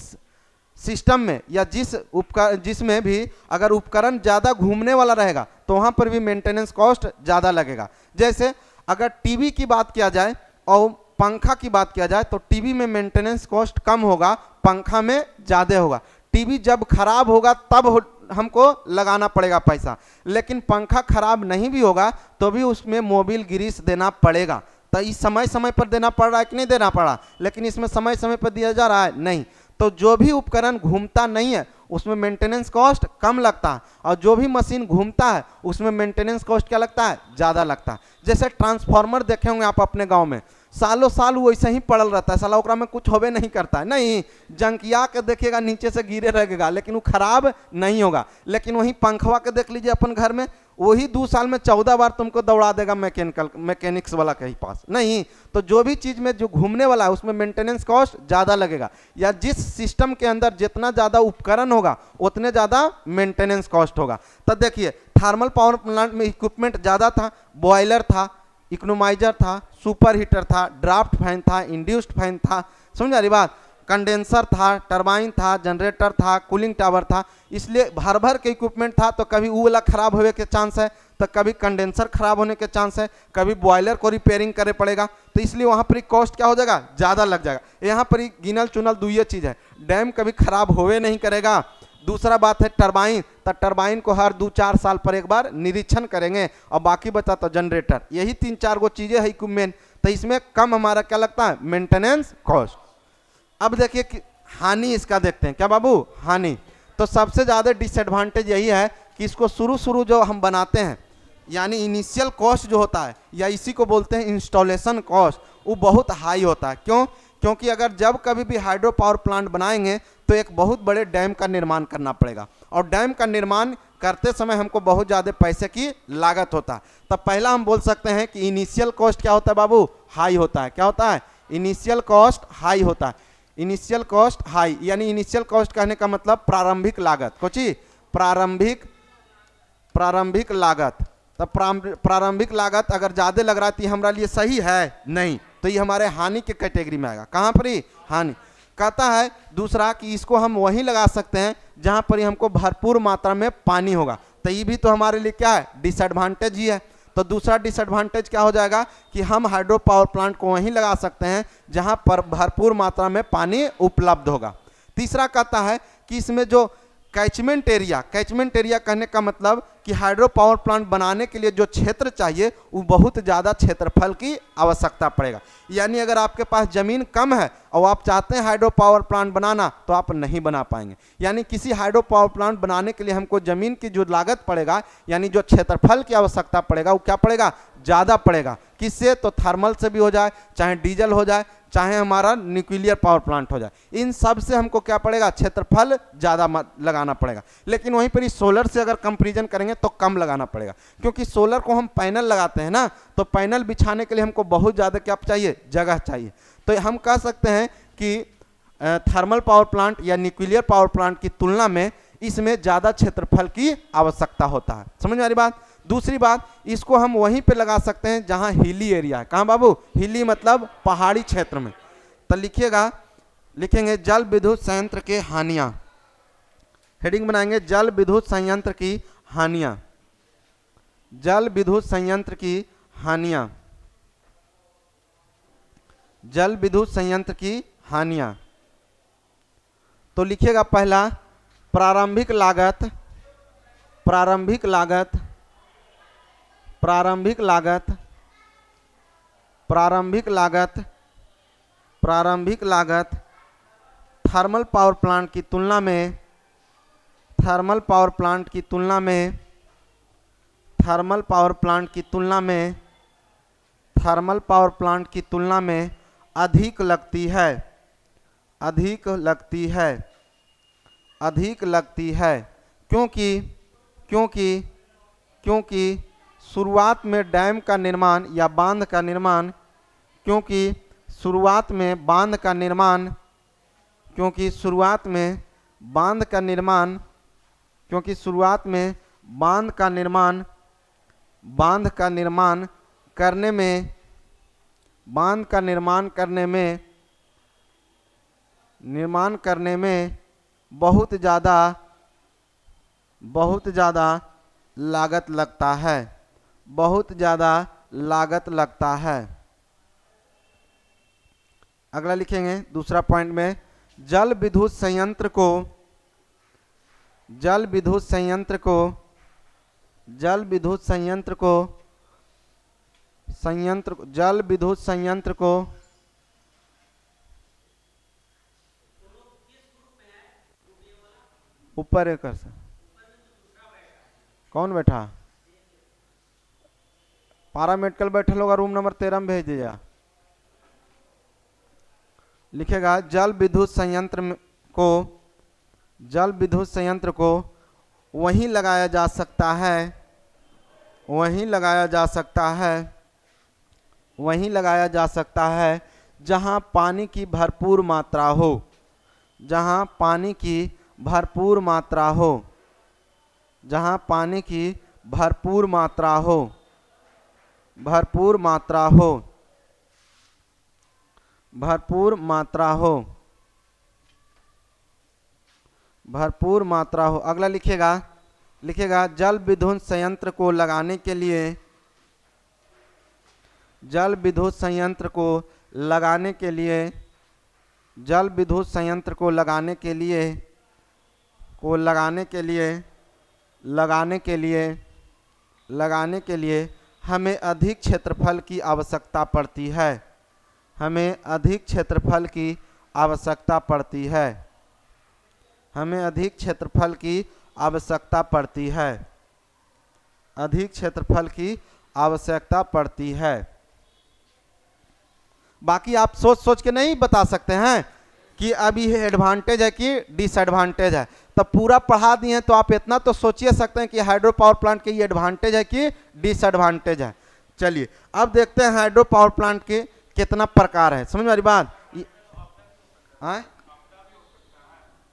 सिस्टम में या जिसमें भी अगर उपकरण ज़्यादा घूमने वाला रहेगा तो वहाँ पर भी मेंटेनेंस कॉस्ट ज़्यादा लगेगा। जैसे अगर टीवी की बात किया जाए और पंखा की बात किया जाए तो टीवी में मेंटेनेंस कॉस्ट कम होगा, पंखा में ज़्यादा होगा। टीवी जब खराब होगा तब हमको लगाना पड़ेगा पैसा, लेकिन पंखा खराब नहीं भी होगा तो भी उसमें मोबिल ग्रीस देना पड़ेगा। तो इस समय समय पर देना पड़ रहा है कि नहीं देना पड़ रहा, लेकिन इसमें समय समय पर दिया जा रहा है नहीं। तो जो भी उपकरण घूमता नहीं है उसमें मेंटेनेंस कॉस्ट कम लगता है, और जो भी मशीन घूमता है उसमें मेंटेनेंस कॉस्ट क्या लगता है, ज़्यादा लगता है। जैसे ट्रांसफार्मर देखे होंगे आप अपने गांव में, सालों साल वो ऐसे ही पड़ल रहता है, साला ओकरा में कुछ होबे नहीं करता है, नहीं जंकिया के देखिएगा नीचे से गिरे रहेगा लेकिन वो खराब नहीं होगा। लेकिन वहीं पंखवा के देख लीजिए अपन घर में, वही 2 साल में 14 बार तुमको दौड़ा देगा मैकेनिक्स वाला के ही पास, नहीं। तो जो भी चीज़ में जो घूमने वाला है उसमें मेंटेनेंस कॉस्ट ज़्यादा लगेगा, या जिस सिस्टम के अंदर जितना ज़्यादा उपकरण होगा उतने ज़्यादा मेंटेनेंस कॉस्ट होगा। तो देखिए थर्मल पावर प्लांट में इक्विपमेंट ज़्यादा था, बॉयलर था, इकोनोमाइजर था, सुपर हीटर था, ड्राफ्ट फैन था, इंड्यूस्ड फैन था, समझ आ रही बात, कंडेंसर था, टरबाइन था, जनरेटर था, कूलिंग टावर था। इसलिए भर भर के इक्विपमेंट था, तो कभी वो वाला खराब होने के चांस है, तो कभी कंडेंसर खराब होने के चांस है, कभी बॉयलर को रिपेयरिंग करे पड़ेगा, तो इसलिए वहाँ पर कॉस्ट क्या हो जाएगा, ज़्यादा लग जाएगा। यहाँ पर गिनल चुनल दो ये चीज़ है, डैम कभी खराब होवे नहीं करेगा। दूसरा बात है टरबाइन, तो टरबाइन को हर 2-4 साल पर एक बार निरीक्षण करेंगे, और बाकी बचा तो जनरेटर। यही 3-4 गो चीज़ें है इक्विपमेंट, तो इसमें कम हमारा क्या लगता है, मेंटेनेंस कॉस्ट। अब देखिए कि हानि इसका देखते हैं, क्या बाबू, हानि। तो सबसे ज़्यादा डिसएडवांटेज यही है कि इसको शुरू जो हम बनाते हैं, यानी इनिशियल कॉस्ट जो होता है, या इसी को बोलते हैं इंस्टॉलेशन कॉस्ट, वो बहुत हाई होता है। क्यों? क्योंकि अगर जब कभी भी हाइड्रो पावर प्लांट बनाएंगे तो एक बहुत बड़े डैम का निर्माण करना पड़ेगा, और डैम का निर्माण करते समय हमको बहुत ज़्यादा पैसे की लागत होता है। तब पहला हम बोल सकते हैं कि इनिशियल कॉस्ट क्या होता है बाबू, हाई होता है। क्या होता है, इनिशियल कॉस्ट हाई होता है। इनिशियल कॉस्ट हाई यानी इनिशियल कॉस्ट कहने का मतलब प्रारंभिक लागत, कोची प्रारंभिक लागत। तब प्रारंभिक लागत अगर ज़्यादा लग रहा है तो ये हमारे लिए सही है नहीं, तो ये हमारे हानि के कैटेगरी में आएगा। कहाँ पर ही हानि। कहता है दूसरा कि इसको हम वहीं लगा सकते हैं जहाँ पर हमको भरपूर मात्रा में पानी होगा, तो ये भी तो हमारे लिए क्या है, डिसएडवांटेज ही है। तो दूसरा डिसएडवांटेज क्या हो जाएगा कि हम हाइड्रो पावर प्लांट को वहीं लगा सकते हैं जहाँ पर भरपूर मात्रा में पानी उपलब्ध होगा। तीसरा कहता है कि इसमें जो कैचमेंट एरिया कहने का मतलब कि हाइड्रो पावर प्लांट बनाने के लिए जो क्षेत्र चाहिए वो बहुत ज़्यादा क्षेत्रफल की आवश्यकता पड़ेगा। यानी अगर आपके पास ज़मीन कम है और आप चाहते हैं हाइड्रो पावर प्लांट बनाना तो आप नहीं बना पाएंगे। यानी किसी हाइड्रो पावर प्लांट बनाने के लिए हमको ज़मीन की जो लागत पड़ेगा, यानी जो क्षेत्रफल की आवश्यकता पड़ेगा, वो क्या पड़ेगा, ज़्यादा पड़ेगा। किससे, तो थर्मल से भी हो जाए, चाहे डीजल हो जाए, चाहे हमारा न्यूक्लियर पावर प्लांट हो जाए, इन सब से हमको क्या पड़ेगा, क्षेत्रफल ज़्यादा लगाना पड़ेगा। लेकिन वहीं पर सोलर से अगर कंपेरिजन करेंगे तो कम लगाना पड़ेगा, क्योंकि सोलर को हम पैनल लगाते हैं ना, तो पैनल बिछाने के लिए हमको बहुत ज़्यादा क्या चाहिए, जगह चाहिए। तो हम कह सकते हैं कि थर्मल पावर प्लांट या न्यूक्लियर पावर प्लांट की तुलना में इसमें ज़्यादा क्षेत्रफल की आवश्यकता होता है। समझ में आ रही बात। दूसरी बात, इसको हम वहीं पे लगा सकते हैं जहां हिली एरिया है। कहाँ बाबू, हिली मतलब पहाड़ी क्षेत्र में। तो लिखेंगे जल विद्युत संयंत्र के हानियां, हेडिंग बनाएंगे जल विद्युत संयंत्र की हानियां, जल विद्युत संयंत्र की हानियां, जल विद्युत संयंत्र की हानियां। तो लिखिएगा पहला, प्रारंभिक लागत, प्रारंभिक लागत, प्रारंभिक लागत, प्रारंभिक लागत, प्रारंभिक लागत थर्मल पावर प्लांट की तुलना में, थर्मल पावर प्लांट की तुलना में, थर्मल पावर प्लांट की तुलना में, थर्मल पावर प्लांट की तुलना में अधिक लगती है, अधिक लगती है, अधिक लगती है। क्योंकि क्योंकि क्योंकि शुरुआत में डैम का निर्माण या बांध का निर्माण, क्योंकि शुरुआत में बांध का निर्माण, क्योंकि शुरुआत में बांध का निर्माण, क्योंकि शुरुआत में बांध का निर्माण, बांध का निर्माण करने में, बांध का निर्माण करने में, निर्माण करने में बहुत ज़्यादा लागत लगता है, बहुत ज़्यादा लागत लगता है। अगला लिखेंगे दूसरा पॉइंट में, जल विद्युत संयंत्र को ऊपर है कर सर। कौन बैठा? पारामेडिकल बैठे होगा, रूम नंबर 13 में भेज दीजिएगा। लिखेगा जल विद्युत संयंत्र को वहीं लगाया जा सकता है जहां पानी की भरपूर मात्रा हो, जहां पानी की भरपूर मात्रा हो। अगला लिखेगा जल विद्युत संयंत्र को लगाने के लिए हमें अधिक क्षेत्रफल की आवश्यकता पड़ती है। अधिक क्षेत्रफल की आवश्यकता पड़ती है। बाकी आप सोच के नहीं बता सकते हैं कि अभी एडवांटेज है कि डिसएडवांटेज है, तब पूरा पढ़ा दिए हैं तो आप इतना तो सोचिए सकते हैं कि हाइड्रो पावर प्लांट के ये एडवांटेज है कि डिसएडवांटेज है। चलिए अब देखते हैं हाइड्रो पावर प्लांट के कितना प्रकार है। समझ में आ रही बात?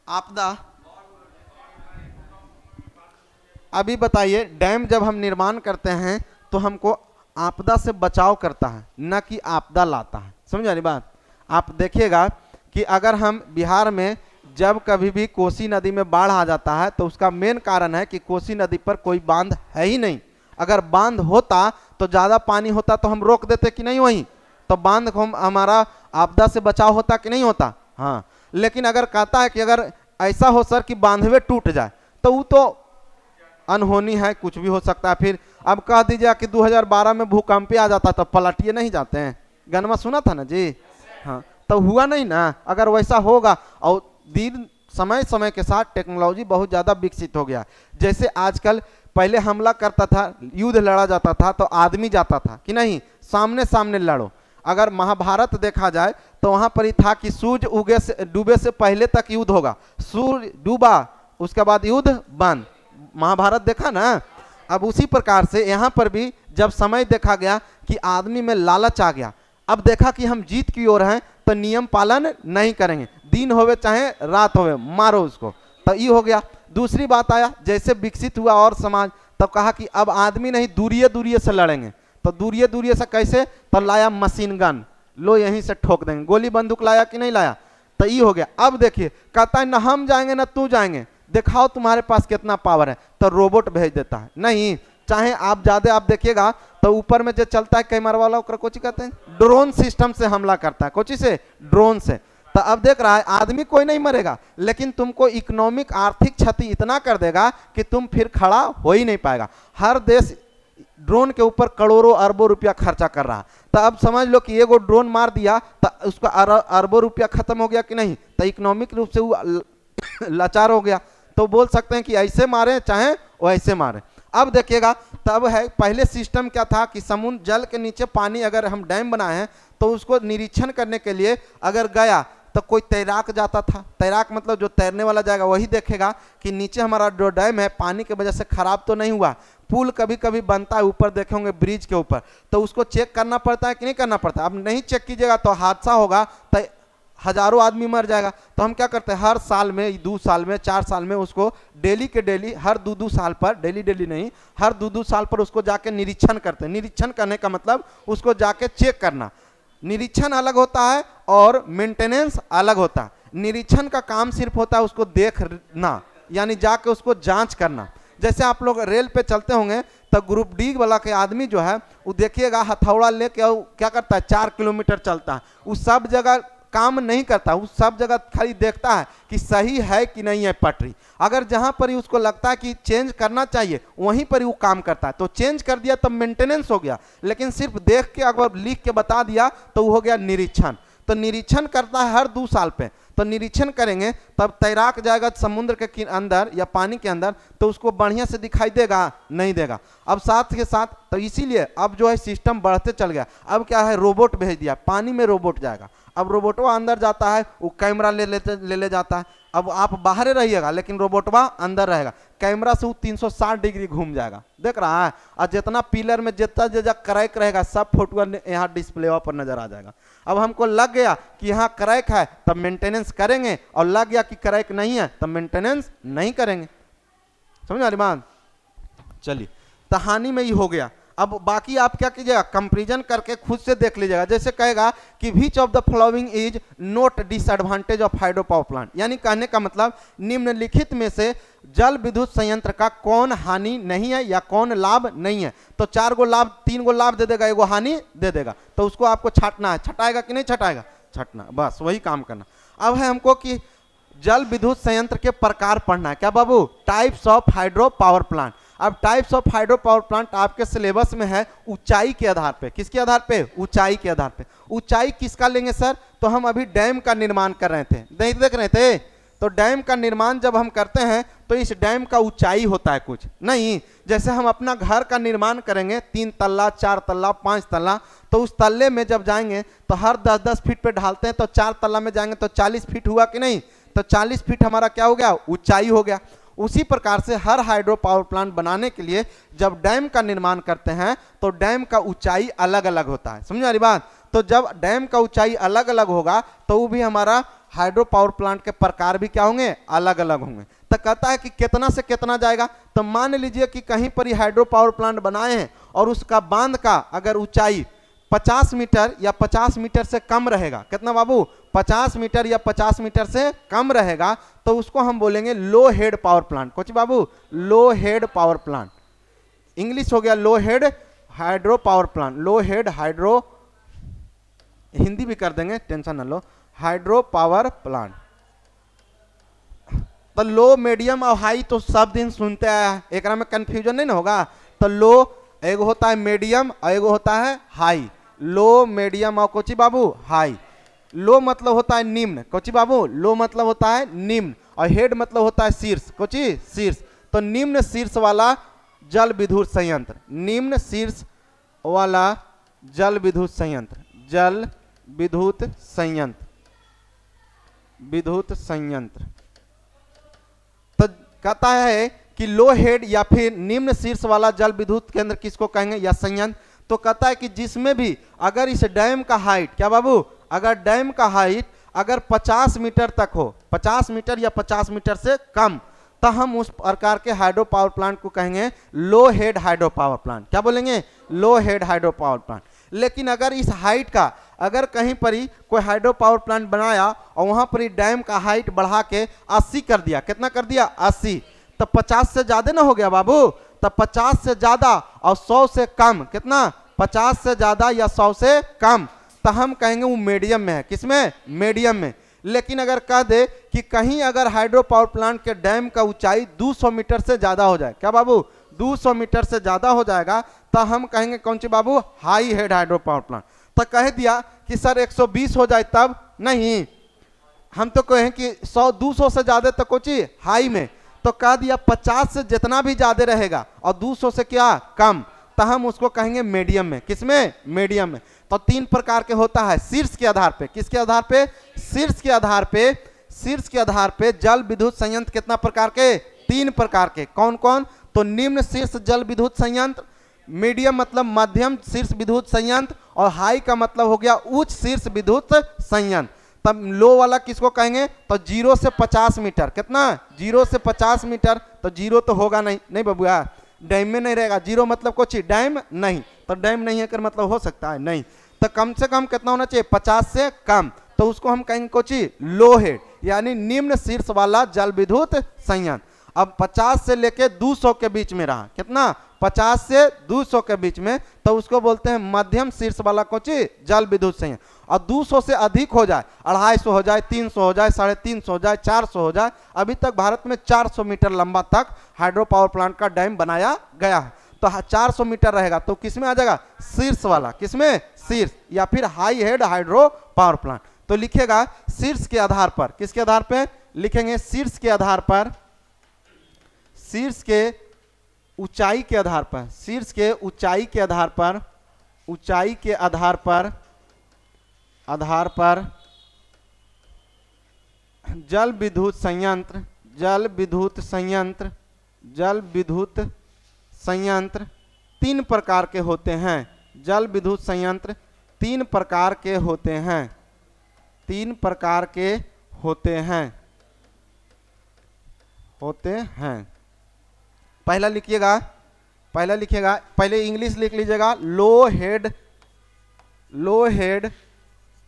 आपदा, अभी बताइए, डैम जब हम निर्माण करते हैं तो हमको आपदा से बचाव करता है, न कि आपदा लाता है। समझ आ रही बात? आप देखिएगा कि अगर हम बिहार में जब कभी भी कोसी नदी में बाढ़ आ जाता है तो उसका मेन कारण है कि कोसी नदी पर कोई बांध है ही नहीं। अगर बांध होता तो ज़्यादा पानी होता तो हम रोक देते कि नहीं वहीं, तो बांध को हमारा आपदा से बचाव होता कि नहीं होता? हाँ। लेकिन अगर कहता है कि अगर ऐसा हो सर कि बांधवे टूट जाए तो वो तो अनहोनी है, कुछ भी हो सकता है। फिर अब कह दीजिए कि 2012 में भूकंप आ जाता तो पलटिए नहीं जाते हैं, गनमा सुना था ना जी। हाँ, तो हुआ नहीं ना। अगर वैसा होगा, और दिन समय के साथ टेक्नोलॉजी बहुत ज़्यादा विकसित हो गया। जैसे आजकल पहले हमला करता था, युद्ध लड़ा जाता था तो आदमी जाता था कि नहीं, सामने सामने लड़ो। अगर महाभारत देखा जाए तो वहाँ पर ही था कि सूर्य डूबे से पहले तक युद्ध होगा, सूर्य डूबा उसके बाद युद्ध बंद। महाभारत देखा ना। अब उसी प्रकार से यहाँ पर भी जब समय देखा गया कि आदमी में लालच आ गया, अब देखा कि हम जीत की ओर हैं तो नियम पालन नहीं करेंगे, दिन होवे चाहे रात होवे मारो उसको, तो ये हो गया। दूसरी बात आया, जैसे विकसित हुआ और समाज, तब कहा कि अब आदमी नहीं दूरिये से लड़ेंगे। तो दूरिये से कैसे? तो लाया मशीन गन, लो यहीं से ठोक देंगे। गोली बंदूक लाया कि नहीं लाया? तो ये हो गया। अब देखिए कहता है ना हम जाएंगे ना तू जाएंगे, दिखाओ तुम्हारे पास कितना पावर है, तो रोबोट भेज देता है। नहीं, चाहे आप ज्यादा आप देखिएगा तो ऊपर में जो चलता है कैमरा वाला, कोची कहते हैं, ड्रोन सिस्टम से हमला करता है। कोची से? ड्रोन से। तो अब देख रहा है आदमी कोई नहीं मरेगा, लेकिन तुमको इकोनॉमिक आर्थिक क्षति इतना कर देगा कि तुम फिर खड़ा हो ही नहीं पाएगा। हर देश ड्रोन के ऊपर करोड़ों अरबों रुपया खर्चा कर रहा है। तो अब समझ लो कि एगो ड्रोन मार दिया तो उसका अरबों रुपया खत्म हो गया कि नहीं? तो इकोनॉमिक रूप से वो लाचार हो गया। तो बोल सकते हैं कि ऐसे मारे चाहे वैसे मारे। अब देखिएगा तब है, पहले सिस्टम क्या था कि समुद्र जल के नीचे पानी, अगर हम डैम बनाए हैं तो उसको निरीक्षण करने के लिए अगर गया तो कोई तैराक जाता था। तैराक मतलब जो तैरने वाला जाएगा वही देखेगा कि नीचे हमारा जो डैम है पानी की वजह से खराब तो नहीं हुआ। पुल कभी कभी बनता है ऊपर, देखे होंगे ब्रिज के ऊपर, तो उसको चेक करना पड़ता है कि नहीं करना पड़ता? अब नहीं चेक कीजिएगा तो हादसा होगा, तो हजारों आदमी मर जाएगा। तो हम क्या करते हैं, हर साल में 2 साल में 4 साल में उसको डेली के डेली, हर 2 साल पर, डेली नहीं, हर 2 साल पर उसको जाके निरीक्षण करते हैं। निरीक्षण करने का मतलब उसको जाके चेक करना। निरीक्षण अलग होता है और मेंटेनेंस अलग होता है। निरीक्षण का काम सिर्फ होता है उसको देखना, यानी जाके उसको जांच करना। जैसे आप लोग रेल पे चलते होंगे तो ग्रुप डी वाला के आदमी जो है वो देखिएगा हथौड़ा लेके क्या करता है 4 किलोमीटर चलता है। वो सब जगह काम नहीं करता, वो सब जगह खाली देखता है कि सही है कि नहीं है पटरी। अगर जहां पर ही उसको लगता है कि चेंज करना चाहिए वहीं पर ही वो काम करता है, तो चेंज कर दिया तब मेंटेनेंस हो गया। लेकिन सिर्फ देख के अगर लिख के बता दिया तो वो हो गया निरीक्षण। तो निरीक्षण करता है हर 2 साल पे, तो निरीक्षण करेंगे तब तैराक जाएगा समुद्र के अंदर या पानी के अंदर तो उसको बढ़िया से दिखाई देगा नहीं देगा। अब साथ के साथ तो इसीलिए अब जो है सिस्टम बढ़ते चल गया। अब क्या है रोबोट भेज दिया, पानी में रोबोट जाएगा। अब रोबोटवा अंदर जाता है, वो कैमरा ले जाता है। अब आप बाहर रहिएगा लेकिन रोबोटवा अंदर रहेगा, कैमरा से वो 360 डिग्री घूम जाएगा, देख रहा है। और जितना पिलर में जितना जगह क्रैक रहेगा सब फोटो यहाँ डिस्प्ले पर नजर आ जाएगा। अब हमको लग गया कि यहाँ क्रैक है तब मेंटेनेंस करेंगे, और लग गया कि क्रैक नहीं है तब मेंटेनेंस नहीं करेंगे। समझ आ रही बात? चलिए, तो हानि में ही हो गया। अब बाकी आप क्या कीजिएगा, कंपैरिजन करके खुद से देख लीजिएगा। जैसे कहेगा कि which of the following is note disadvantage of hydro power plant, यानी कहने का मतलब निम्नलिखित में से जल विद्युत संयंत्र का कौन हानि नहीं है या कौन लाभ नहीं है। तो 4 गो लाभ 3 गो लाभ दे देगा, 1 गो हानि दे देगा। तो उसको आपको छाटना है, छटाएगा कि नहीं छटाएगा, छटना, बस वही काम करना। अब है हमको कि जल विद्युत संयंत्र के प्रकार पढ़ना है। क्या बाबू? Types of hydro power plant. अब types of hydro power plant आपके सिलेबस में है ऊंचाई के आधार पे। किसके आधार पे? ऊंचाई के आधार पे। ऊंचाई किसका लेंगे सर? तो हम अभी डैम का निर्माण कर रहे थे, नहीं देख रहे थे? तो डैम का निर्माण जब हम करते हैं तो इस डैम का ऊंचाई होता है कुछ नहीं। जैसे हम अपना घर का निर्माण करेंगे 3 तल्ला 4 तल्ला 5 तल्ला, तो उस तल्ले में जब जाएंगे तो हर 10-10 फीट पे ढालते हैं, तो 4 तल्ला में जाएंगे तो 40 फीट हुआ कि नहीं? तो 40 फीट हमारा क्या हो गया? ऊंचाई हो गया। उसी प्रकार से हर हाइड्रो पावर प्लांट बनाने के लिए जब डैम का निर्माण करते हैं तो डैम का ऊंचाई अलग अलग होता है। समझ आ रही बात? तो जब डैम का ऊंचाई अलग अलग होगा तो वो भी हमारा हाइड्रो पावर प्लांट के प्रकार भी क्या होंगे? अलग अलग होंगे। तो कहता है कि कितना से कितना जाएगा। तो मान लीजिए कि कहीं पर ही हाइड्रो पावर प्लांट बनाए हैं और उसका बांध का अगर ऊंचाई 50 मीटर या 50 मीटर से कम रहेगा। कितना बाबू? 50 मीटर या 50 मीटर से कम रहेगा, तो उसको हम बोलेंगे लो हेड पावर प्लांट। कुछ बाबू? लो हेड पावर प्लांट। इंग्लिश हो गया लो हेड हाइड्रो पावर प्लांट। लो हेड हाइड्रो, हिंदी भी कर देंगे, टेंशन न लो, हाइड्रो पावर प्लांट। तो लो, मीडियम और हाई तो सब दिन सुनते हैं, एक में कंफ्यूजन नहीं ना होगा। तो लो एगो होता है मीडियम और एगो होता है हाई। लो, मीडियम और कोची बाबू? हाई। लो मतलब होता है निम्न, कोची बाबू? लो मतलब होता है निम्न, और हेड मतलब होता है शीर्ष, कोची? शीर्ष। तो निम्न शीर्ष वाला जल विद्युत संयंत्र, निम्न शीर्ष वाला जल विद्युत संयंत्र, जल विद्युत संयंत्र, विद्युत संयंत्र। तो कहता है कि लो हेड या फिर निम्न शीर्ष वाला जल विद्युत केंद्र किसको कहेंगे या संयंत्र? तो कहता है कि जिसमें भी अगर इस डैम का हाइट, क्या बाबू? अगर डैम का हाइट अगर 50 मीटर तक हो, 50 मीटर या 50 मीटर से कम, तो हम उस प्रकार के हाइड्रो पावर प्लांट को कहेंगे लो हेड हाइड्रो पावर प्लांट। क्या बोलेंगे? लो हेड हाइड्रो पावर प्लांट। लेकिन अगर इस हाइट का अगर कहीं पर ही कोई हाइड्रो पावर प्लांट बनाया और वहां पर ही डैम का हाइट बढ़ा के 80 कर दिया, कितना कर दिया? 80, तो 50 से ज्यादा ना हो गया बाबू? तो 50 से ज्यादा और 100 से कम, कितना? 50 से ज्यादा या 100 से कम, तो हम कहेंगे वो मीडियम में है। किसमें? मीडियम में। लेकिन अगर कह दे कि कहीं अगर हाइड्रो पावर प्लांट के डैम का ऊंचाई 200 मीटर से ज्यादा हो जाए, क्या बाबू? 200 मीटर से ज्यादा हो जाएगा, तो हम कहेंगे कौन सी बाबू? High head hydro power plant. तो कह दिया कि सर 120 हो जाए तब नहीं, हम तो कहें कि 100-200 से ज्यादा तो कुछ हाई में। तो कह दिया 50 से जितना भी ज्यादा रहेगा और 200 से क्या कम, तो हम उसको कहेंगे मीडियम में। किसमें? मीडियम में। तो 3 प्रकार के होता है शीर्ष के आधार पे। किसके आधार पे? शीर्ष के आधार पे। शीर्ष के आधार पे जल विद्युत संयंत्र कितना प्रकार के? 3 प्रकार के। कौन कौन? तो निम्न शीर्ष जल विद्युत संयंत्र, मीडियम मतलब मध्यम शीर्ष विद्युत संयंत्र, और हाई का मतलब हो गया उच्च शीर्ष विद्युत संयंत्र। तब लो वाला किसको कहेंगे? तो 0 से 50 मीटर। कितना? 0 से 50 मीटर। तो 0 तो होगा नहीं, नहीं बबुआ, डैम में नहीं रहेगा। 0 मतलब कुछ डैम नहीं, तो डैम नहीं है कर मतलब हो सकता है नहीं। तो कम से कम कितना होना चाहिए? 50 से कम, तो उसको हम कहेंगे कुछ लो हेड। यानी निम्न शीर्ष वाला जल विद्युत संयंत्र। अब 50 से लेके 200 के बीच में रहा, कितना 50 से 200 के बीच में, तो उसको बोलते हैं मध्यम शीर्ष वाला कोची जल विद्युत संयंत्र। और 200 से अधिक हो जाए, 250 हो जाए, 300 हो जाए, 350 हो जाए, 400 हो जाए, अभी तक भारत में 400 मीटर लंबा तक हाइड्रो पावर प्लांट का डैम बनाया गया है। तो 400 मीटर रहेगा तो किसमें आ जाएगा, शीर्ष वाला, किसमें, शीर्ष, या फिर high head hydro power plant. तो लिखेगा शीर्ष के आधार पर, किसके आधार पर लिखेंगे, शीर्ष के आधार पर, शीर्ष के ऊंचाई के आधार पर, शीर्ष के ऊंचाई के आधार पर, ऊंचाई के आधार पर, आधार पर जल विद्युत संयंत्र, जल विद्युत संयंत्र, जल विद्युत संयंत्र 3 प्रकार के होते हैं। जल विद्युत संयंत्र 3 प्रकार के होते हैं, 3 प्रकार के होते हैं, होते हैं। पहला लिखिएगा, पहला लिखिएगा, पहले इंग्लिश लिख लीजिएगा, लो हेड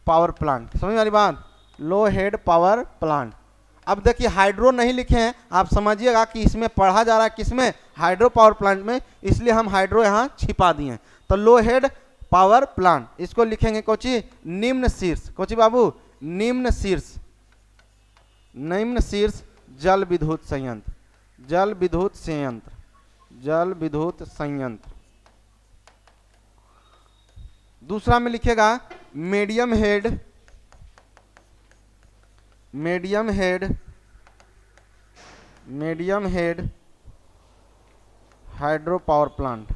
पावर प्लांट, समझ वाली बात, लो हेड पावर प्लांट। अब देखिए हाइड्रो नहीं लिखे हैं, आप समझिएगा कि इसमें पढ़ा जा रहा है किसमें, हाइड्रो पावर प्लांट में, इसलिए हम हाइड्रो यहाँ छिपा दिए हैं। तो लो हेड पावर प्लांट, इसको लिखेंगे कोची निम्न शीर्ष, कोची बाबू निम्न शीर्ष, निम्न शीर्ष जल विद्युत संयंत्र, जल विद्युत संयंत्र, जल विद्युत संयंत्र। दूसरा में लिखेगा medium head, medium head, medium head hydro power plant,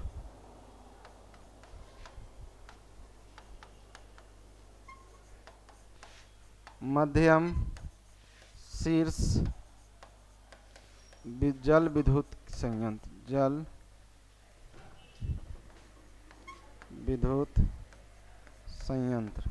मध्यम शीर्ष जल विद्युत संयंत्र, जल विद्युत संयंत्र।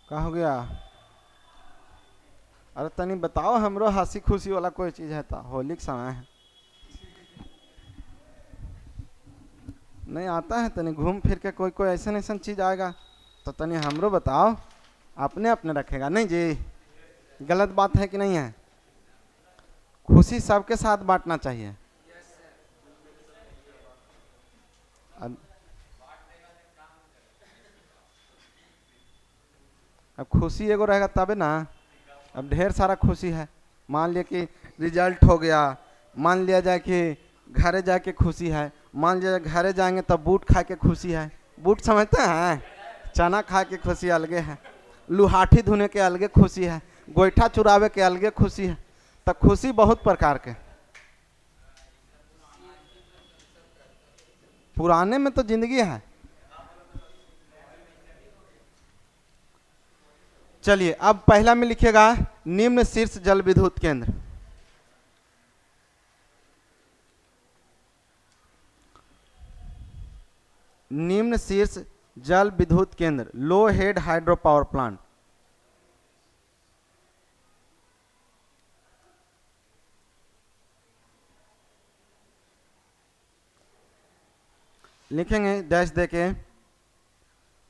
क्या हो गया, अरे तनी बताओ, हमरो हंसी खुशी वाला कोई चीज है, तो होली का समय है, नहीं आता है, तनी घूम फिर के कोई कोई ऐसा ऐसा चीज आएगा तो तनी हमरो बताओ, अपने अपने रखेगा नहीं जी, गलत बात है कि नहीं है, खुशी सबके साथ बांटना चाहिए। अब खुशी एगो रहेगा तबे ना, अब ढेर सारा खुशी है, मान लिया कि रिजल्ट हो गया, मान लिया जाए कि घरे जाके खुशी है, मान लिया घरे जाएंगे तब बूट खा के खुशी है, बूट समझते हैं, चना खा के खुशी अलगे है, लुहाठी धुने के अलगे खुशी है, गोईठा चुरावे के अलगे खुशी है, तो खुशी बहुत प्रकार के। पुराने में तो जिंदगी है। चलिए अब पहला में लिखिएगा निम्न शीर्ष जल विद्युत केंद्र, निम्न शीर्ष जल विद्युत केंद्र, लो हेड हाइड्रो पावर प्लांट। लिखेंगे डैश देके,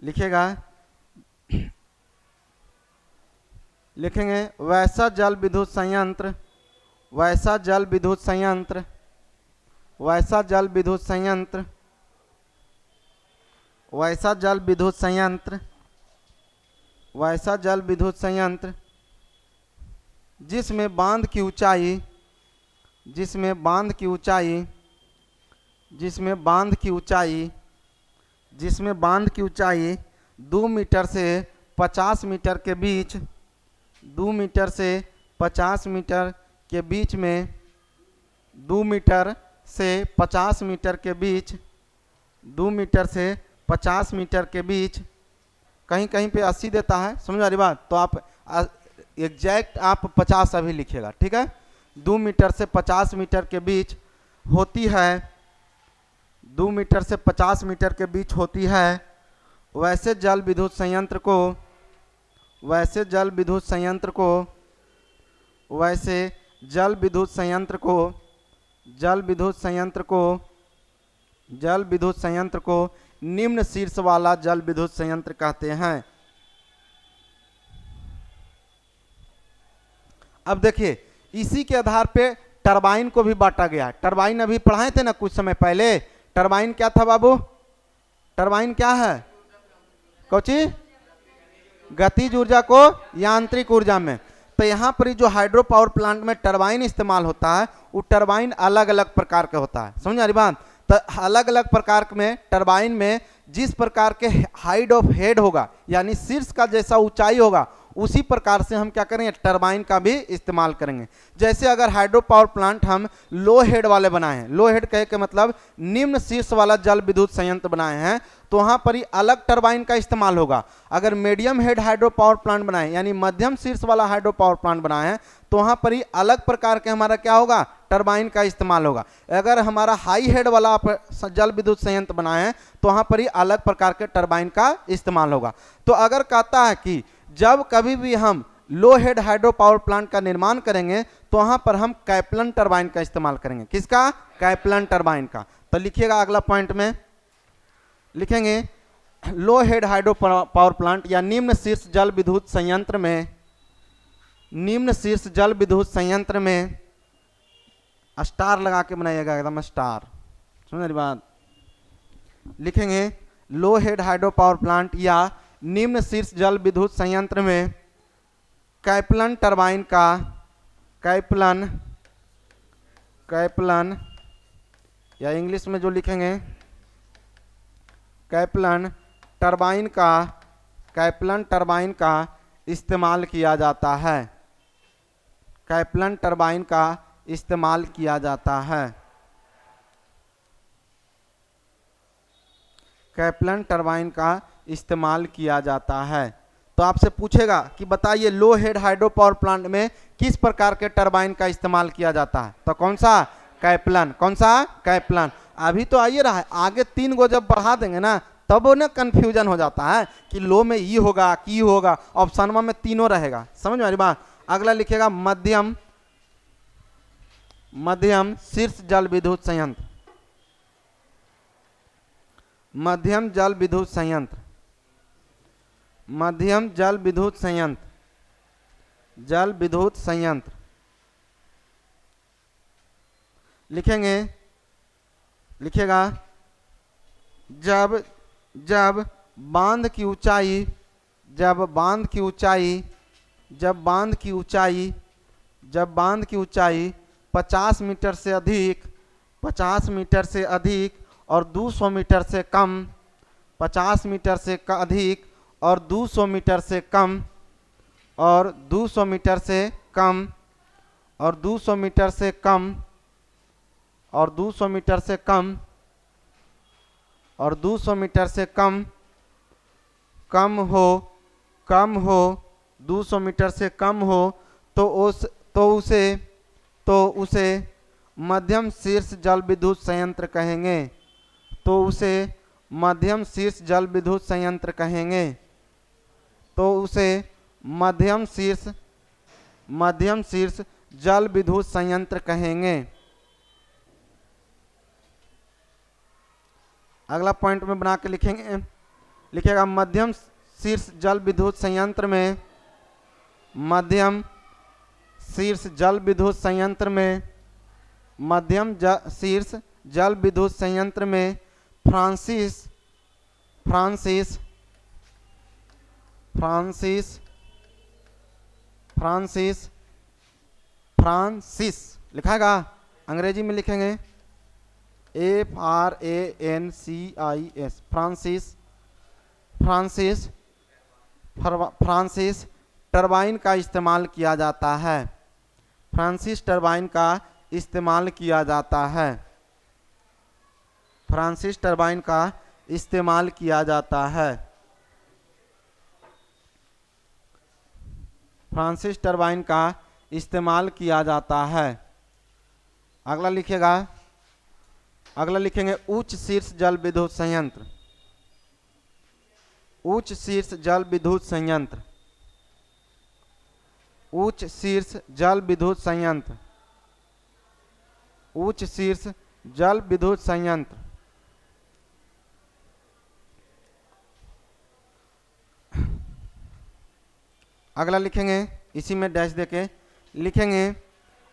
लिखेगा, लिखेंगे वैसा जल विद्युत संयंत्र, वैसा जल विद्युत संयंत्र, वैसा जल विद्युत संयंत्र, वैसा जल विद्युत संयंत्र, वैसा जल विद्युत संयंत्र जिसमें बांध की ऊंचाई, जिसमें बांध की ऊंचाई, जिसमें बांध की ऊंचाई, जिसमें बांध की ऊंचाई 2 मीटर से 50 मीटर के बीच, 2 मीटर से 50 मीटर के बीच में, 2 मीटर से 50 मीटर के बीच, 2 मीटर से 50 मीटर के बीच, कहीं कहीं पे 80 देता है, समझ आ रही बात, तो आप एग्जैक्ट आप 50 अभी लिखिएगा, ठीक है। 2 मीटर से 50 मीटर के बीच होती है, 2 मीटर से 50 मीटर के बीच होती है, वैसे जल विद्युत संयंत्र को, वैसे जल विद्युत संयंत्र को, वैसे जल विद्युत संयंत्र को, जल विद्युत संयंत्र को, जल विद्युत संयंत्र को निम्न शीर्ष वाला जल विद्युत संयंत्र कहते हैं। अब देखिए इसी के आधार पे टरबाइन को भी बांटा गया। टरबाइन अभी पढ़ाए थे ना कुछ समय पहले। टरबाइन क्या था बाबू? टरबाइन क्या है? कौची? गतिज ऊर्जा को यांत्रिक ऊर्जा में। तो यहाँ पर जो हाइड्रो पावर प्लांट में टरबाइन इस्तेमाल होता है वो टरबाइन अलग अलग प्रकार का होता है, समझ आ रही बात। तो अलग अलग प्रकार में टरबाइन में जिस प्रकार के हाइट ऑफ हेड होगा यानी शीर्ष का जैसा ऊंचाई होगा उसी प्रकार से हम क्या करेंगे, टरबाइन का भी इस्तेमाल करेंगे। जैसे अगर हाइड्रो पावर प्लांट हम लो हेड वाले बनाए हैं, लो हेड कहे के मतलब निम्न शीर्ष वाला जल विद्युत संयंत्र बनाए हैं, तो वहां पर ही अलग टरबाइन का इस्तेमाल होगा। अगर medium head hydro power plant बनाए यानी मध्यम शीर्ष वाला हाइड्रो पावर प्लांट बनाए हैं तो वहां पर ही अलग प्रकार के हमारा क्या होगा, टरबाइन का इस्तेमाल होगा। अगर हमारा हाई हेड वाला जल विद्युत संयंत्र बनाए हैं तो वहां पर ही अलग प्रकार के टरबाइन का इस्तेमाल होगा। तो अगर कहता है कि जब कभी भी हम लो हेड हाइड्रो पावर प्लांट का निर्माण करेंगे तो वहां पर हम कैप्लन टरबाइन का इस्तेमाल करेंगे। किसका? कैप्लन टरबाइन का। तो लिखिएगा अगला पॉइंट में लिखेंगे लो हेड हाइड्रो पावर प्लांट या निम्न शीर्ष जल विद्युत संयंत्र में, निम्न शीर्ष जल विद्युत संयंत्र में स्टार लगा के बनाइएगा एकदम स्टार, समझ रही बात। लिखेंगे लो हेड हाइड्रो पावर प्लांट या निम्न शीर्ष जल विद्युत संयंत्र में कैप्लन टरबाइन का, कैप्लन, कैप्लन या इंग्लिश में जो लिखेंगे कैप्लन टरबाइन का, कैप्लन टरबाइन का इस्तेमाल किया जाता है, कैप्लन टरबाइन का इस्तेमाल किया जाता है, कैप्लन टरबाइन का इस्तेमाल किया जाता है। तो आपसे पूछेगा कि बताइए लो हेड हाइड्रो पावर प्लांट में किस प्रकार के टरबाइन का इस्तेमाल किया जाता है, तो कौन सा? कैप्लन। कौन सा? कैप्लन। अभी तो आइए रहा है, आगे 3 गो जब बढ़ा देंगे ना तब ना कंफ्यूजन हो जाता है कि लो में ई होगा की होगा, ऑप्शन में तीनों रहेगा, समझ में आ रही बात। अगला लिखेगा मध्यम, मध्यम शीर्ष जल विद्युत संयंत्र, मध्यम जल विद्युत संयंत्र, मध्यम जल विद्युत संयंत्र, जल विद्युत संयंत्र लिखेंगे, लिखेगा जब, जब बांध की ऊंचाई, जब बांध की ऊंचाई, जब बांध की ऊंचाई, जब बांध की ऊंचाई 50 मीटर से अधिक, 50 मीटर से अधिक और 200 मीटर से कम, 50 मीटर से अधिक और 200 मीटर से कम, और 200 मीटर से कम, और 200 मीटर से कम, और 200 मीटर से कम, और 200 मीटर से कम, कम हो, कम हो, 200 मीटर से कम हो तो उसे मध्यम शीर्ष जल विद्युत संयंत्र कहेंगे, तो उसे मध्यम शीर्ष जल विद्युत संयंत्र कहेंगे, तो उसे मध्यम शीर्ष, मध्यम शीर्ष जल विद्युत संयंत्र कहेंगे। अगला पॉइंट में बना के लिखेंगे, लिखेगा मध्यम शीर्ष जल विद्युत संयंत्र में, मध्यम शीर्ष जल विद्युत संयंत्र में, मध्यम शीर्ष जल विद्युत संयंत्र में Francis, Francis, Francis, Francis, Francis लिखाएगा, अंग्रेजी में लिखेंगे FRANCIS, Francis, Francis, Francis turbine का इस्तेमाल किया जाता है। फ्रांसिस टरबाइन का इस्तेमाल किया जाता है। फ्रांसिस टरबाइन का इस्तेमाल किया जाता है। फ्रांसिस टरबाइन का इस्तेमाल किया जाता है। अगला लिखिएगा, अगला लिखेंगे उच्च शीर्ष जल विद्युत संयंत्र। उच्च शीर्ष जल विद्युत संयंत्र। उच्च शीर्ष जल विद्युत संयंत्र। उच्च शीर्ष जल विद्युत संयंत्र। अगला लिखेंगे, इसी में डैश देके लिखेंगे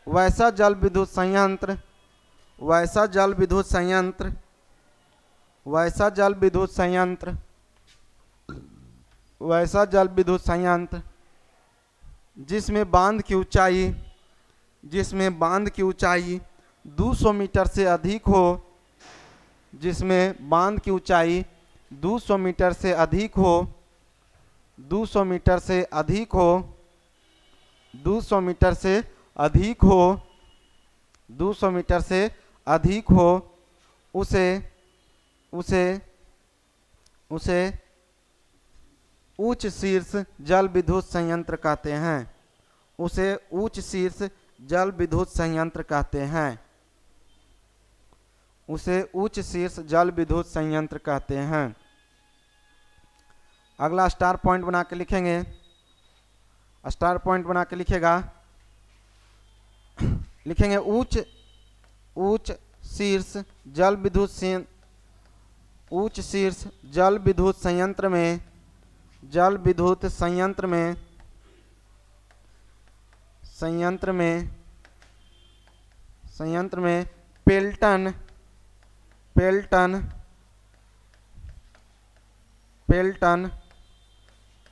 वैसा जल विद्युत संयंत्र। वैसा जल विद्युत संयंत्र। वैसा जल विद्युत संयंत्र। वैसा जल विद्युत संयंत्र जिसमें बांध की ऊंचाई, जिसमें बांध की ऊंचाई 200 मीटर से अधिक हो, जिसमें बांध की ऊंचाई 200 मीटर से अधिक हो, 200 मीटर से अधिक हो, 200 मीटर से अधिक हो, 200 मीटर से अधिक हो, उसे उसे उसे उच्च शीर्ष जल विद्युत संयंत्र कहते हैं। उसे उच्च शीर्ष जल विद्युत संयंत्र कहते हैं। उसे उच्च शीर्ष जल विद्युत संयंत्र कहते हैं। अगला स्टार पॉइंट बना के लिखेंगे। स्टार पॉइंट बना के लिखेगा, लिखेंगे उच्च शीर्ष जल विद्युत उच्च शीर्ष जल विद्युत संयंत्र में, जल विद्युत संयंत्र में, संयंत्र में, संयंत्र में पेल्टन पेल्टन पेल्टन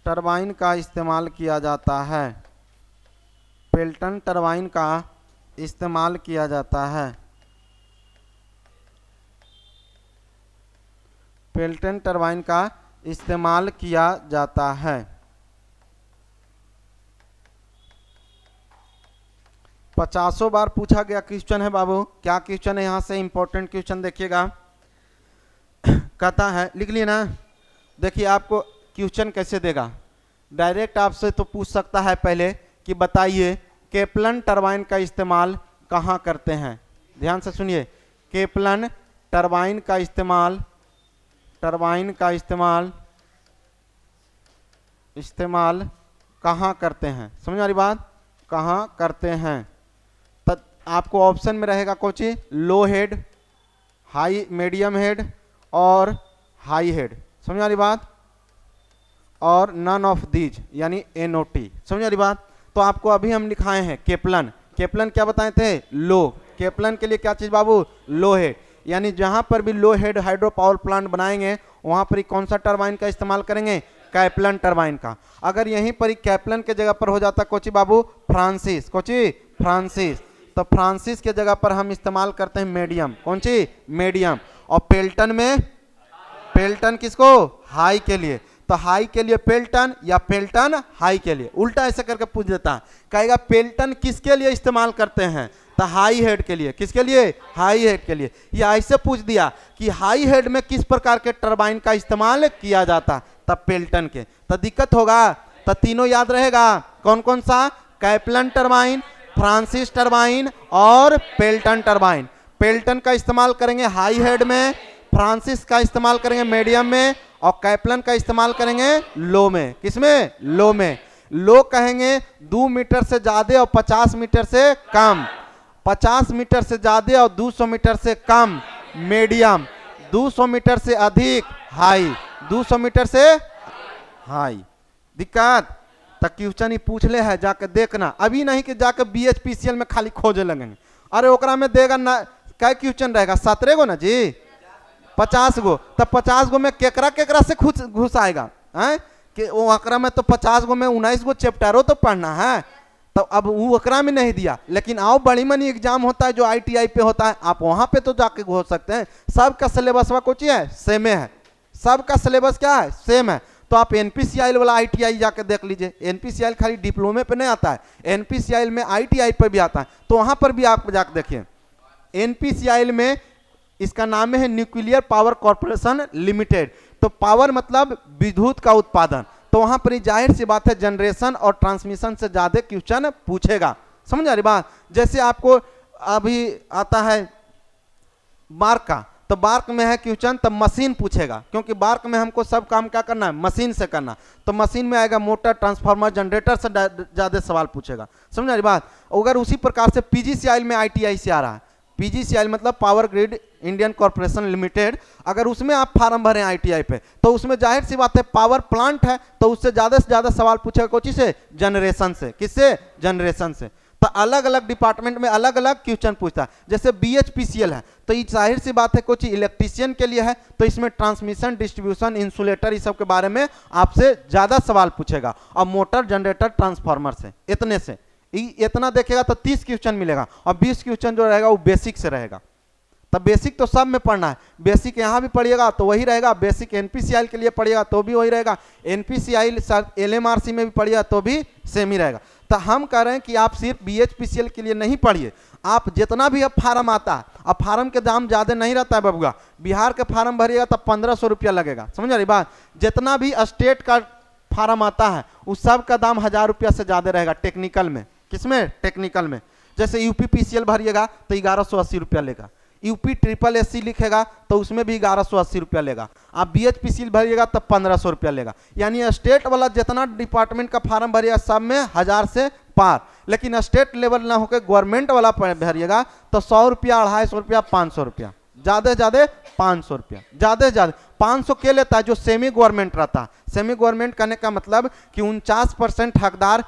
टरबाइन का इस्तेमाल किया जाता है। पेल्टन टरबाइन का इस्तेमाल किया जाता है। पेल्टन टरबाइन का इस्तेमाल किया जाता है। 50 बार पूछा गया क्वेश्चन है बाबू। क्या क्वेश्चन है यहाँ से? इंपॉर्टेंट क्वेश्चन देखिएगा। कहता है, लिख लिए ना? देखिए आपको क्वेश्चन कैसे देगा, डायरेक्ट आपसे तो पूछ सकता है पहले कि बताइए केपलन टरबाइन का इस्तेमाल कहाँ करते हैं। ध्यान से सुनिए, केपलन टरबाइन का इस्तेमाल, टरबाइन का इस्तेमाल कहाँ करते हैं। समझ आ रही बात? कहाँ करते हैं। तब आपको ऑप्शन में रहेगा कोची, लो हेड, हाई मीडियम हेड और हाई हेड। समझ आ रही बात? और नन ऑफ दीज यानी एनओटी। समझ आ रही बात? तो आपको अभी हम लिखाए हैं केपलन। केपलन क्या बताए थे? लो। केपलन के लिए क्या चीज बाबू? लो हेड। यानी जहां पर भी लो हेड हाइड्रो पावर प्लांट बनाएंगे वहां पर ही कौन सा टरबाइन का इस्तेमाल करेंगे? केपलन टरबाइन का। अगर यहीं पर ही केपलन के जगह पर हो जाता कोची बाबू? फ्रांसिस। कोची? फ्रांसिस। तो फ्रांसिस के जगह पर हम इस्तेमाल करते हैं मीडियम। कौन सी? मीडियम। और पेल्टन में, पेल्टन किसको? हाई के लिए। तो हाई के लिए पेल्टन या पेल्टन हाई के लिए। उल्टा ऐसे करके पूछ देता है, कहेगा पेल्टन किसके लिए इस्तेमाल करते हैं? तो हाई हेड के लिए। किसके लिए? हाई हेड के लिए। या ऐसे पूछ दिया कि हाई हेड में किस प्रकार के टरबाइन का इस्तेमाल किया जाता, तब पेल्टन के। तो दिक्कत होगा। तो तीनों याद रहेगा। कौन कौन सा? केपलन टरबाइन, फ्रांसिस टरबाइन और पेल्टन टरबाइन। पेल्टन का इस्तेमाल करेंगे हाई हेड में, फ्रांसिस का इस्तेमाल करेंगे मीडियम में और केपलन का इस्तेमाल करेंगे लो में। किसमें? लो में। लो कहेंगे 2 मीटर से ज्यादा और 50 मीटर से कम। 50 मीटर से ज्यादा और 200 मीटर से कम मीडियम। 200 मीटर से अधिक हाई। 200 मीटर से हाई। दिक्कत? तो क्वेश्चन ही पूछ ले है, जाके देखना। अभी नहीं कि जाके BHPCL में खाली खोजे लगेंगे। अरे ओकरा में देगा ना, क्या क्वेश्चन रहेगा? 17 गो ना जी, 50 गो। तब 50 गो में केकरा केकरा से घुस आएगा है कि वो अकरा में तो 50 गो में 19 गो चैप्टरों तो पढ़ना है। तो अब वो अकरा में नहीं दिया, लेकिन आओ बड़ी मनी एग्जाम होता है जो ITI पे होता है, आप वहां पे तो जाके घोष सकते हैं। सबका सिलेबस कोची है? सेम है। सबका सिलेबस क्या है? सेम है। तो आप एनपीसीआई वाला आईटीआई जाकर देख लीजिए। एनपीसीआई खाली डिप्लोमे पे नहीं आता है, एनपीसीआई में आईटीआई पे भी आता है, तो वहां पर भी आप जाकर देखिए। एनपीसीआई में इसका नाम है न्यूक्लियर पावर कॉर्पोरेशन लिमिटेड। तो पावर मतलब विद्युत का उत्पादन, तो वहां पर जाहिर सी बात है जनरेशन और ट्रांसमिशन से ज्यादा क्वेश्चन पूछेगा। समझ आ रही बात? जैसे आपको अभी आता है बार्क का, तो बार्क में है क्वेश्चन, तब मशीन पूछेगा, क्योंकि बार्क में हमको सब काम क्या करना है, मशीन से करना, तो मशीन में आएगा मोटर, ट्रांसफार्मर, जनरेटर से ज्यादा सवाल पूछेगा। समझ आ रही बात? अगर उसी प्रकार से पीजीसीआई में आईटीआई से आ रहा है, पीजीसीआई मतलब power grid Indian corporation limited, अगर उसमें आप फार्म भरें आईटीआई पे, तो उसमें जाहिर सी बात है पावर प्लांट है, तो उससे ज्यादा सवाल पूछेगा कोची से, जनरेशन से। किससे? जनरेशन से। तो अलग अलग डिपार्टमेंट में अलग अलग क्वेश्चन पूछता है। जैसे बीएचपीसीएल है, तो ये जाहिर सी बात है कुछ इलेक्ट्रीशियन के लिए है, तो इसमें ट्रांसमिशन, डिस्ट्रीब्यूशन, इंसुलेटर, इस सब के बारे में आपसे ज्यादा सवाल पूछेगा, और मोटर, जनरेटर, ट्रांसफार्मर से, इतने से इतना देखेगा तो 30 क्वेश्चन मिलेगा, और 20 क्वेश्चन जो रहेगा वो बेसिक से रहेगा। तब बेसिक तो सब में पढ़ना है, बेसिक यहाँ भी पढ़िएगा तो वही रहेगा, बेसिक एनपीसीआई के लिए पढ़िएगा तो भी वही रहेगा, एनपीसीआई एलएमआरसी में भी पढ़िएगा तो भी सेम ही रहेगा। तो हम कह रहे हैं कि आप सिर्फ बीएचपीसीएल के लिए नहीं पढ़िए, आप जितना भी अब फार्म आता है, अब फार्म के दाम ज्यादा नहीं रहता है बबुआ, बिहार के फार्म भरिएगा तब 1500 रुपया लगेगा। समझ रही बात? जितना भी स्टेट का फार्म आता है उस सब का दाम 1000 रुपया से ज्यादा रहेगा टेक्निकल में। किसमें? टेक्निकल में। जैसे यूपी पीसीएल भरिएगा तो 1180 रुपया लेगा, यूपी ट्रिपल एससी लिखेगा तो उसमें भी 1180 रुपया लेगा, आप बीएचपीसीएल भरिएगा तब 1500 रुपया लेगा। यानी स्टेट वाला जितना डिपार्टमेंट का फार्म भरिएगा सब में 1000 से पार, लेकिन स्टेट लेवल ना होकर गवर्नमेंट वाला भरिएगा तो 100 रुपया, 250 रुपया, 500 रुपया, ज्यादा से ज्यादा 500 रुपया, ज्यादा से ज्यादा 500 के लेता है जो सेमी गवर्नमेंट रहता है। सेमी गवर्नमेंट करने का मतलब कि 49% हकदार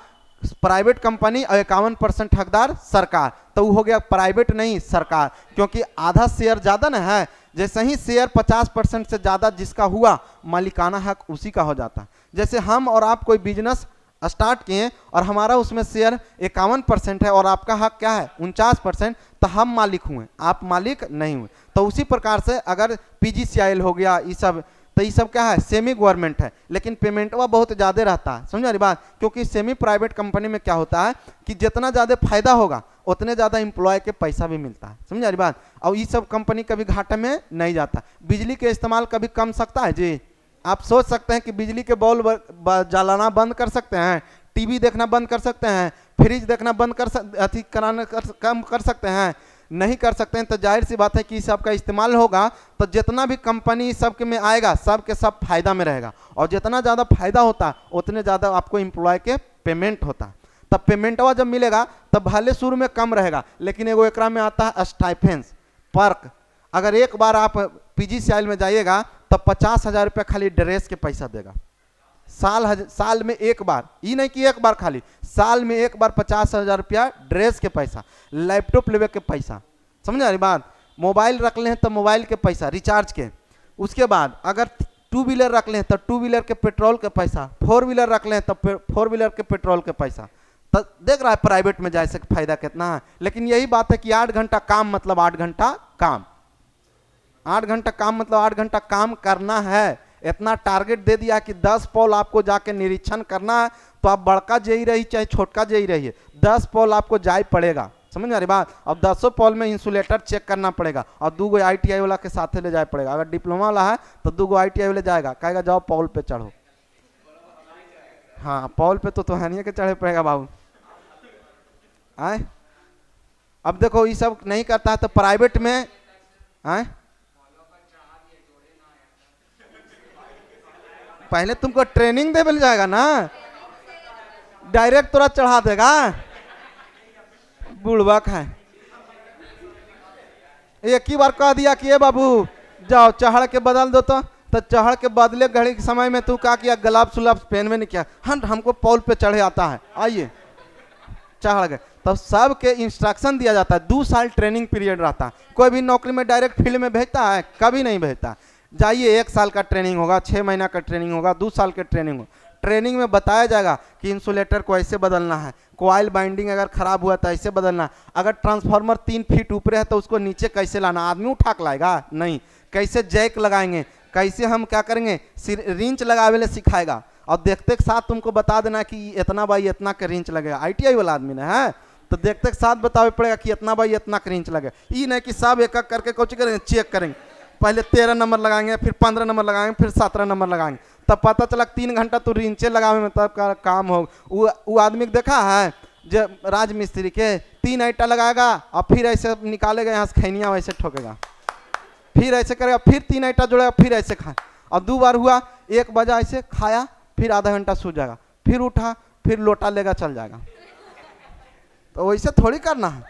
प्राइवेट कंपनी और 51% हकदार सरकार, तो वो हो गया प्राइवेट नहीं सरकार, क्योंकि आधा शेयर ज्यादा ना है। जैसे ही शेयर 50% से ज्यादा जिसका हुआ, मालिकाना हक उसी का हो जाता है। जैसे हम और आप कोई बिजनेस स्टार्ट किए और हमारा उसमें शेयर 51% है और आपका हक क्या है 49%, तो हम मालिक हुए, आप मालिक नहीं हुए। तो उसी प्रकार से अगर पीजीसीआई हो गया, ये सब, तो ये सब क्या है, सेमी गवर्नमेंट है, लेकिन पेमेंटवा बहुत ज़्यादा रहता है। समझ रही बात? क्योंकि सेमी प्राइवेट कंपनी में क्या होता है कि जितना ज़्यादा फायदा होगा उतने ज़्यादा एम्प्लॉय के पैसा भी मिलता है। समझ रही बात? और ये सब कंपनी कभी घाटे में नहीं जाता। बिजली के इस्तेमाल कभी कम सकता है जी? आप सोच सकते हैं कि बिजली के बल्ब जलाना बंद कर सकते हैं, टीवी देखना बंद कर सकते हैं, फ्रिज देखना बंद कम कर सकते हैं? नहीं कर सकते हैं। तो जाहिर सी बात है कि सब का इस्तेमाल होगा तो जितना भी कंपनी सबके में आएगा सब के सब फायदा में रहेगा, और जितना ज़्यादा फायदा होता उतने ज़्यादा आपको एम्प्लॉय के पेमेंट होता। तब पेमेंटवा जब मिलेगा तब भले शुरू में कम रहेगा, लेकिन एगो एकरा में आता है स्टाइपेंस, पर्क। अगर एक बार आप पीजीसीआई में जाइएगा तब 50,000 रुपया खाली ड्रेस के पैसा देगा, साल में एक बार, ये नहीं कि एक बार, खाली साल में एक बार 50,000 रुपया ड्रेस के पैसा, लैपटॉप लेवे के पैसा। समझ आ रही बात? मोबाइल रख ले तो मोबाइल के पैसा रिचार्ज के, उसके बाद अगर 2 व्हीलर रख ले तो 2 व्हीलर के पेट्रोल के पैसा, 4 व्हीलर रख ले तो 4 व्हीलर के पेट्रोल के पैसा। तो देख रहा है प्राइवेट में जाए से फायदा कितना है। लेकिन यही बात है कि 8 घंटा काम मतलब 8 घंटा काम, 8 घंटा काम मतलब 8 घंटा काम करना है। इतना टारगेट दे दिया कि 10 पोल आपको जाके निरीक्षण करना है, तो आप बड़का जेई रही चाहे छोटका जेई रहिए, 10 पोल आपको जाए पड़ेगा। समझ आ रही बात? अब 10 पोल में इंसुलेटर चेक करना पड़ेगा, और 2 आईटीआई वाला के साथ ले जाए पड़ेगा। अगर डिप्लोमा वाला है तो 2 आईटीआई वाले जाएगा, कहेगा जाओ पोल पे चढ़ो। हाँ, पोल पे तो है नहीं के चढ़े पड़ेगा बाबू। आए अब देखो ये सब नहीं करता है तो प्राइवेट में आए पहले तुमको ट्रेनिंग दे मिल जाएगा ना, डायरेक्ट तुरंत चढ़ा देगा, बुड़बक है। एक ही बार कह दिया कि ये बाबू जाओ चढ़ के बदल दो, तो चढ़ के बदले घड़ी के समय में तू क्या किया, गुलाब सुलाब पहन में नहीं किया, हाँ हमको पोल पे चढ़े आता है, आइए चढ़ गए। तब सब के इंस्ट्रक्शन दिया जाता है, 2 साल ट्रेनिंग पीरियड रहता है। कोई भी नौकरी में डायरेक्ट फील्ड में भेजता है? कभी नहीं भेजता। जाइए 1 साल का ट्रेनिंग होगा, 6 महीना का ट्रेनिंग होगा, 2 साल के ट्रेनिंग होगा। ट्रेनिंग में बताया जाएगा कि इंसुलेटर को ऐसे बदलना है, कॉइल बाइंडिंग अगर खराब हुआ तो ऐसे बदलना है, अगर ट्रांसफार्मर 3 फीट ऊपर है तो उसको नीचे कैसे लाना, आदमी उठा के लाएगा नहीं, कैसे जैक लगाएंगे, कैसे हम क्या करेंगे, रिंच लगावे ले सिखाएगा और देखते के साथ तुमको बता देना कि इतना बाई इतना का रिंच लगेगा। ITI वाला आदमी ने है तो देखते के साथ बतावे पड़ेगा कि इतना बाई इतना का रिंच लगेगा। ये नहीं कि सब एक एक करके कुछ करेंगे, चेक करेंगे, पहले 13 नंबर लगाएंगे, फिर 15 नंबर लगाएंगे, फिर 17 नंबर लगाएंगे, तब पता चला 3 घंटा तो रिंचे लगावे में तब का काम हो। वो आदमी को देखा है जो राजमिस्त्री के 3 ईंटा लगाएगा और फिर ऐसे निकालेगा यहाँ से खैनिया वैसे ठोकेगा, फिर ऐसे करेगा, फिर 3 ईंटा जोड़ेगा, फिर ऐसे खाए। और 2 बार हुआ, 1 बजा ऐसे खाया, फिर आधा घंटा सो जाएगा, फिर उठा, फिर लोटा लेगा चल जाएगा। तो वैसे थोड़ी करना है,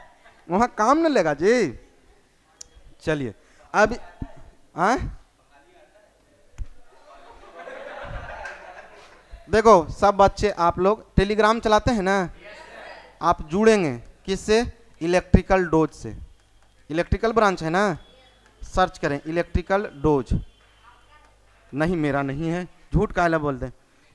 वहाँ काम नहीं लेगा जी। चलिए अब देखो सब बच्चे आप लोग टेलीग्राम चलाते हैं ना, आप जुड़ेंगे किससे, इलेक्ट्रिकल डोज से। इलेक्ट्रिकल ब्रांच है ना, सर्च करें इलेक्ट्रिकल डोज। नहीं मेरा नहीं है, झूठ काहे बोलते हैं।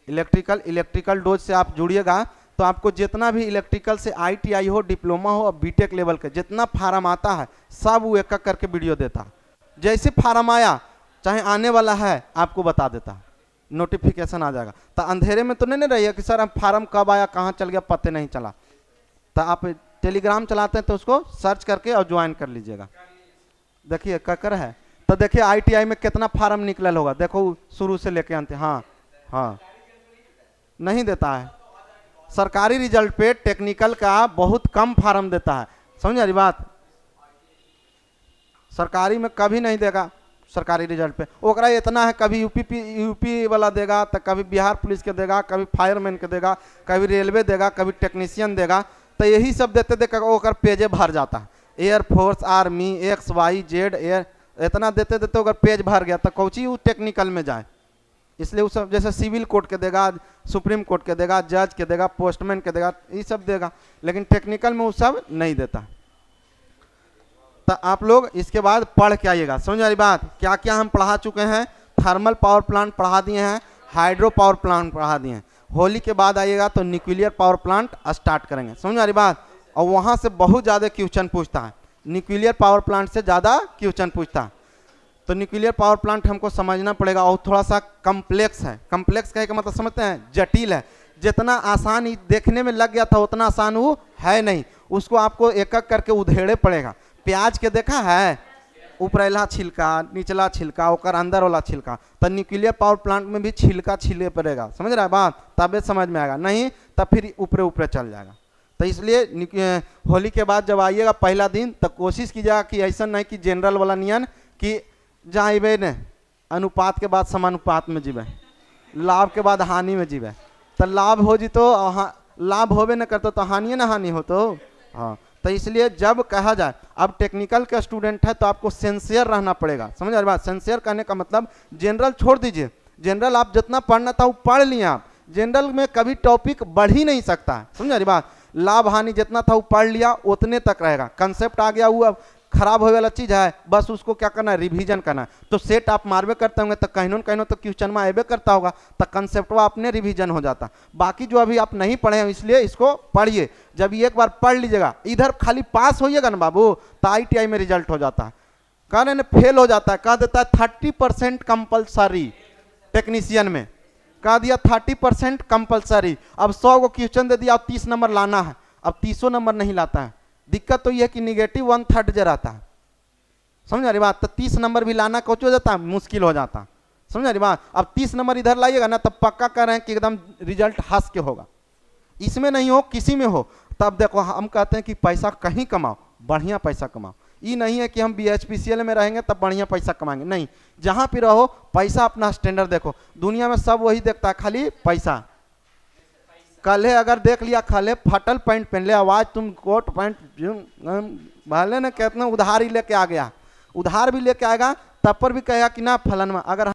इलेक्ट्रिकल डोज से आप जुड़िएगा तो आपको जितना भी इलेक्ट्रिकल से ITI हो, डिप्लोमा हो और बीटेक लेवल के जितना फार्म आता है सब वो एक एक करके वीडियो देता। जैसे फार्म आया चाहे आने वाला है आपको बता देता, नोटिफिकेशन आ जाएगा। तो अंधेरे में तो नहीं रहिए कि सर हम फार्म कब आया कहाँ चल गया पता नहीं चला। तो आप टेलीग्राम चलाते हैं तो उसको सर्च करके और ज्वाइन कर लीजिएगा। देखिए ककर है तो देखिए ITI में कितना फार्म निकलल होगा, देखो शुरू से लेके अंत। हाँ नहीं देता है सरकारी रिजल्ट पे, टेक्निकल का बहुत कम फार्म देता है, समझ रही बात। सरकारी में कभी नहीं देगा सरकारी रिजल्ट पे, ओकरा इतना है कभी यूपी वाला देगा तो कभी बिहार पुलिस के देगा, कभी फायरमैन के देगा, कभी रेलवे देगा, कभी टेक्नीशियन देगा। तो यही सब देते देते ओकर पेजे भर जाता है। एयरफोर्स, आर्मी, XYZ एयर, इतना देते देते अगर पेज भर गया तो कौची वो टेक्निकल में जाए। इसलिए वो सब जैसे सिविल कोर्ट के देगा, सुप्रीम कोर्ट के देगा, जज के देगा, पोस्टमैन के देगा, ये सब देगा, लेकिन टेक्निकल में वो सब नहीं देता। तो आप लोग इसके बाद पढ़ के आइएगा, समझ रही बात। क्या क्या हम पढ़ा चुके हैं, थर्मल पावर प्लांट पढ़ा दिए हैं, हाइड्रो पावर प्लांट पढ़ा दिए हैं। होली के बाद आइएगा तो न्यूक्लियर पावर प्लांट स्टार्ट करेंगे, समझ रही बात। और वहाँ से बहुत ज़्यादा क्वेश्चन पूछता है, न्यूक्लियर पावर प्लांट से ज़्यादा क्वेश्चन पूछता है। तो न्यूक्लियर पावर प्लांट हमको समझना पड़ेगा और थोड़ा सा कम्प्लेक्स है। कम्प्लेक्स कहे का मतलब समझते हैं, जटिल है। जितना आसान देखने में लग गया था उतना आसान वो है नहीं, उसको आपको एक एक करके उधेड़े पड़ेगा। प्याज के देखा है, ऊपरला छिलका, निचला छिलका, ओकर अंदर वाला छिलका। तो न्यूक्लियर पावर प्लांट में भी छिलका छिले पड़ेगा, समझ रहा है बात, तबे समझ में आएगा, नहीं तब फिर ऊपरे ऊपरे चल जाएगा। तो इसलिए होली के बाद जब आइएगा पहला दिन तो कोशिश कीजिएगा कि ऐसा नहीं कि जनरल वाला नियन कि जहाँ अबे न अनुपात के बाद समानुपात में जीवे, लाभ के बाद हानि में जीवे। तो लाभ हो जी तो लाभ होबे न करते तो हानि ना हानि हो तो। हाँ तो इसलिए जब कहा जाए अब टेक्निकल का स्टूडेंट है तो आपको सिंसियर रहना पड़ेगा, समझ रहे बात। सिंसियर कहने का मतलब जनरल छोड़ दीजिए, जनरल आप जितना पढ़ना था वो पढ़ लिए आप, जनरल में कभी टॉपिक बढ़ ही नहीं सकता है, समझ रही बात। लाभ हानि जितना था वो पढ़ लिया उतने तक रहेगा। कंसेप्ट आ गया, वो अब खराब होने वाला चीज़ है, बस उसको क्या करना है, रिवीजन करना है। तो सेट आप मारवे करते होंगे तो कहीं न तो क्वेश्चन में आएबे करता होगा, तो कंसेप्ट अपने रिवीजन हो जाता। बाकी जो अभी आप नहीं पढ़े हैं इसलिए इसको पढ़िए। जब एक बार पढ़ लीजिएगा, इधर खाली पास होइएगा ना बाबू तो ITI में रिजल्ट हो जाता है। कह रहे फेल हो जाता है, कह देता है 30% कंपल्सरी। टेक्नीशियन में कह दिया 30% कंपल्सरी। अब 100 को क्वेश्चन दे दिया, अब 30 नंबर लाना है, अब 30 नंबर नहीं लाता है। दिक्कत तो यह है कि निगेटिव 1/3 जो रहता है, समझ रही बात। तो 30 नंबर भी लाना कुछ हो जाता है, मुश्किल हो जाता, समझ रही बात। अब 30 नंबर इधर लाइएगा ना तब पक्का कर रहे हैं कि एकदम रिजल्ट हंस के होगा। इसमें नहीं हो किसी में हो, तब देखो हम कहते हैं कि पैसा कहीं कमाओ, बढ़िया पैसा कमाओ। ये नहीं है कि हम BHPCL में रहेंगे तब बढ़िया पैसा कमाएंगे, नहीं। जहाँ भी रहो पैसा अपना स्टैंडर्ड देखो। दुनिया में सब वही देखता है, खाली पैसा। कल है अगर देख लिया, खाले फटल पैंट पहन ले, आवाज तुम कोट पैंट भले ना कितना उधार ही लेके आ गया, उधार भी लेके आएगा तब पर भी कहेगा कि ना फलन में अगर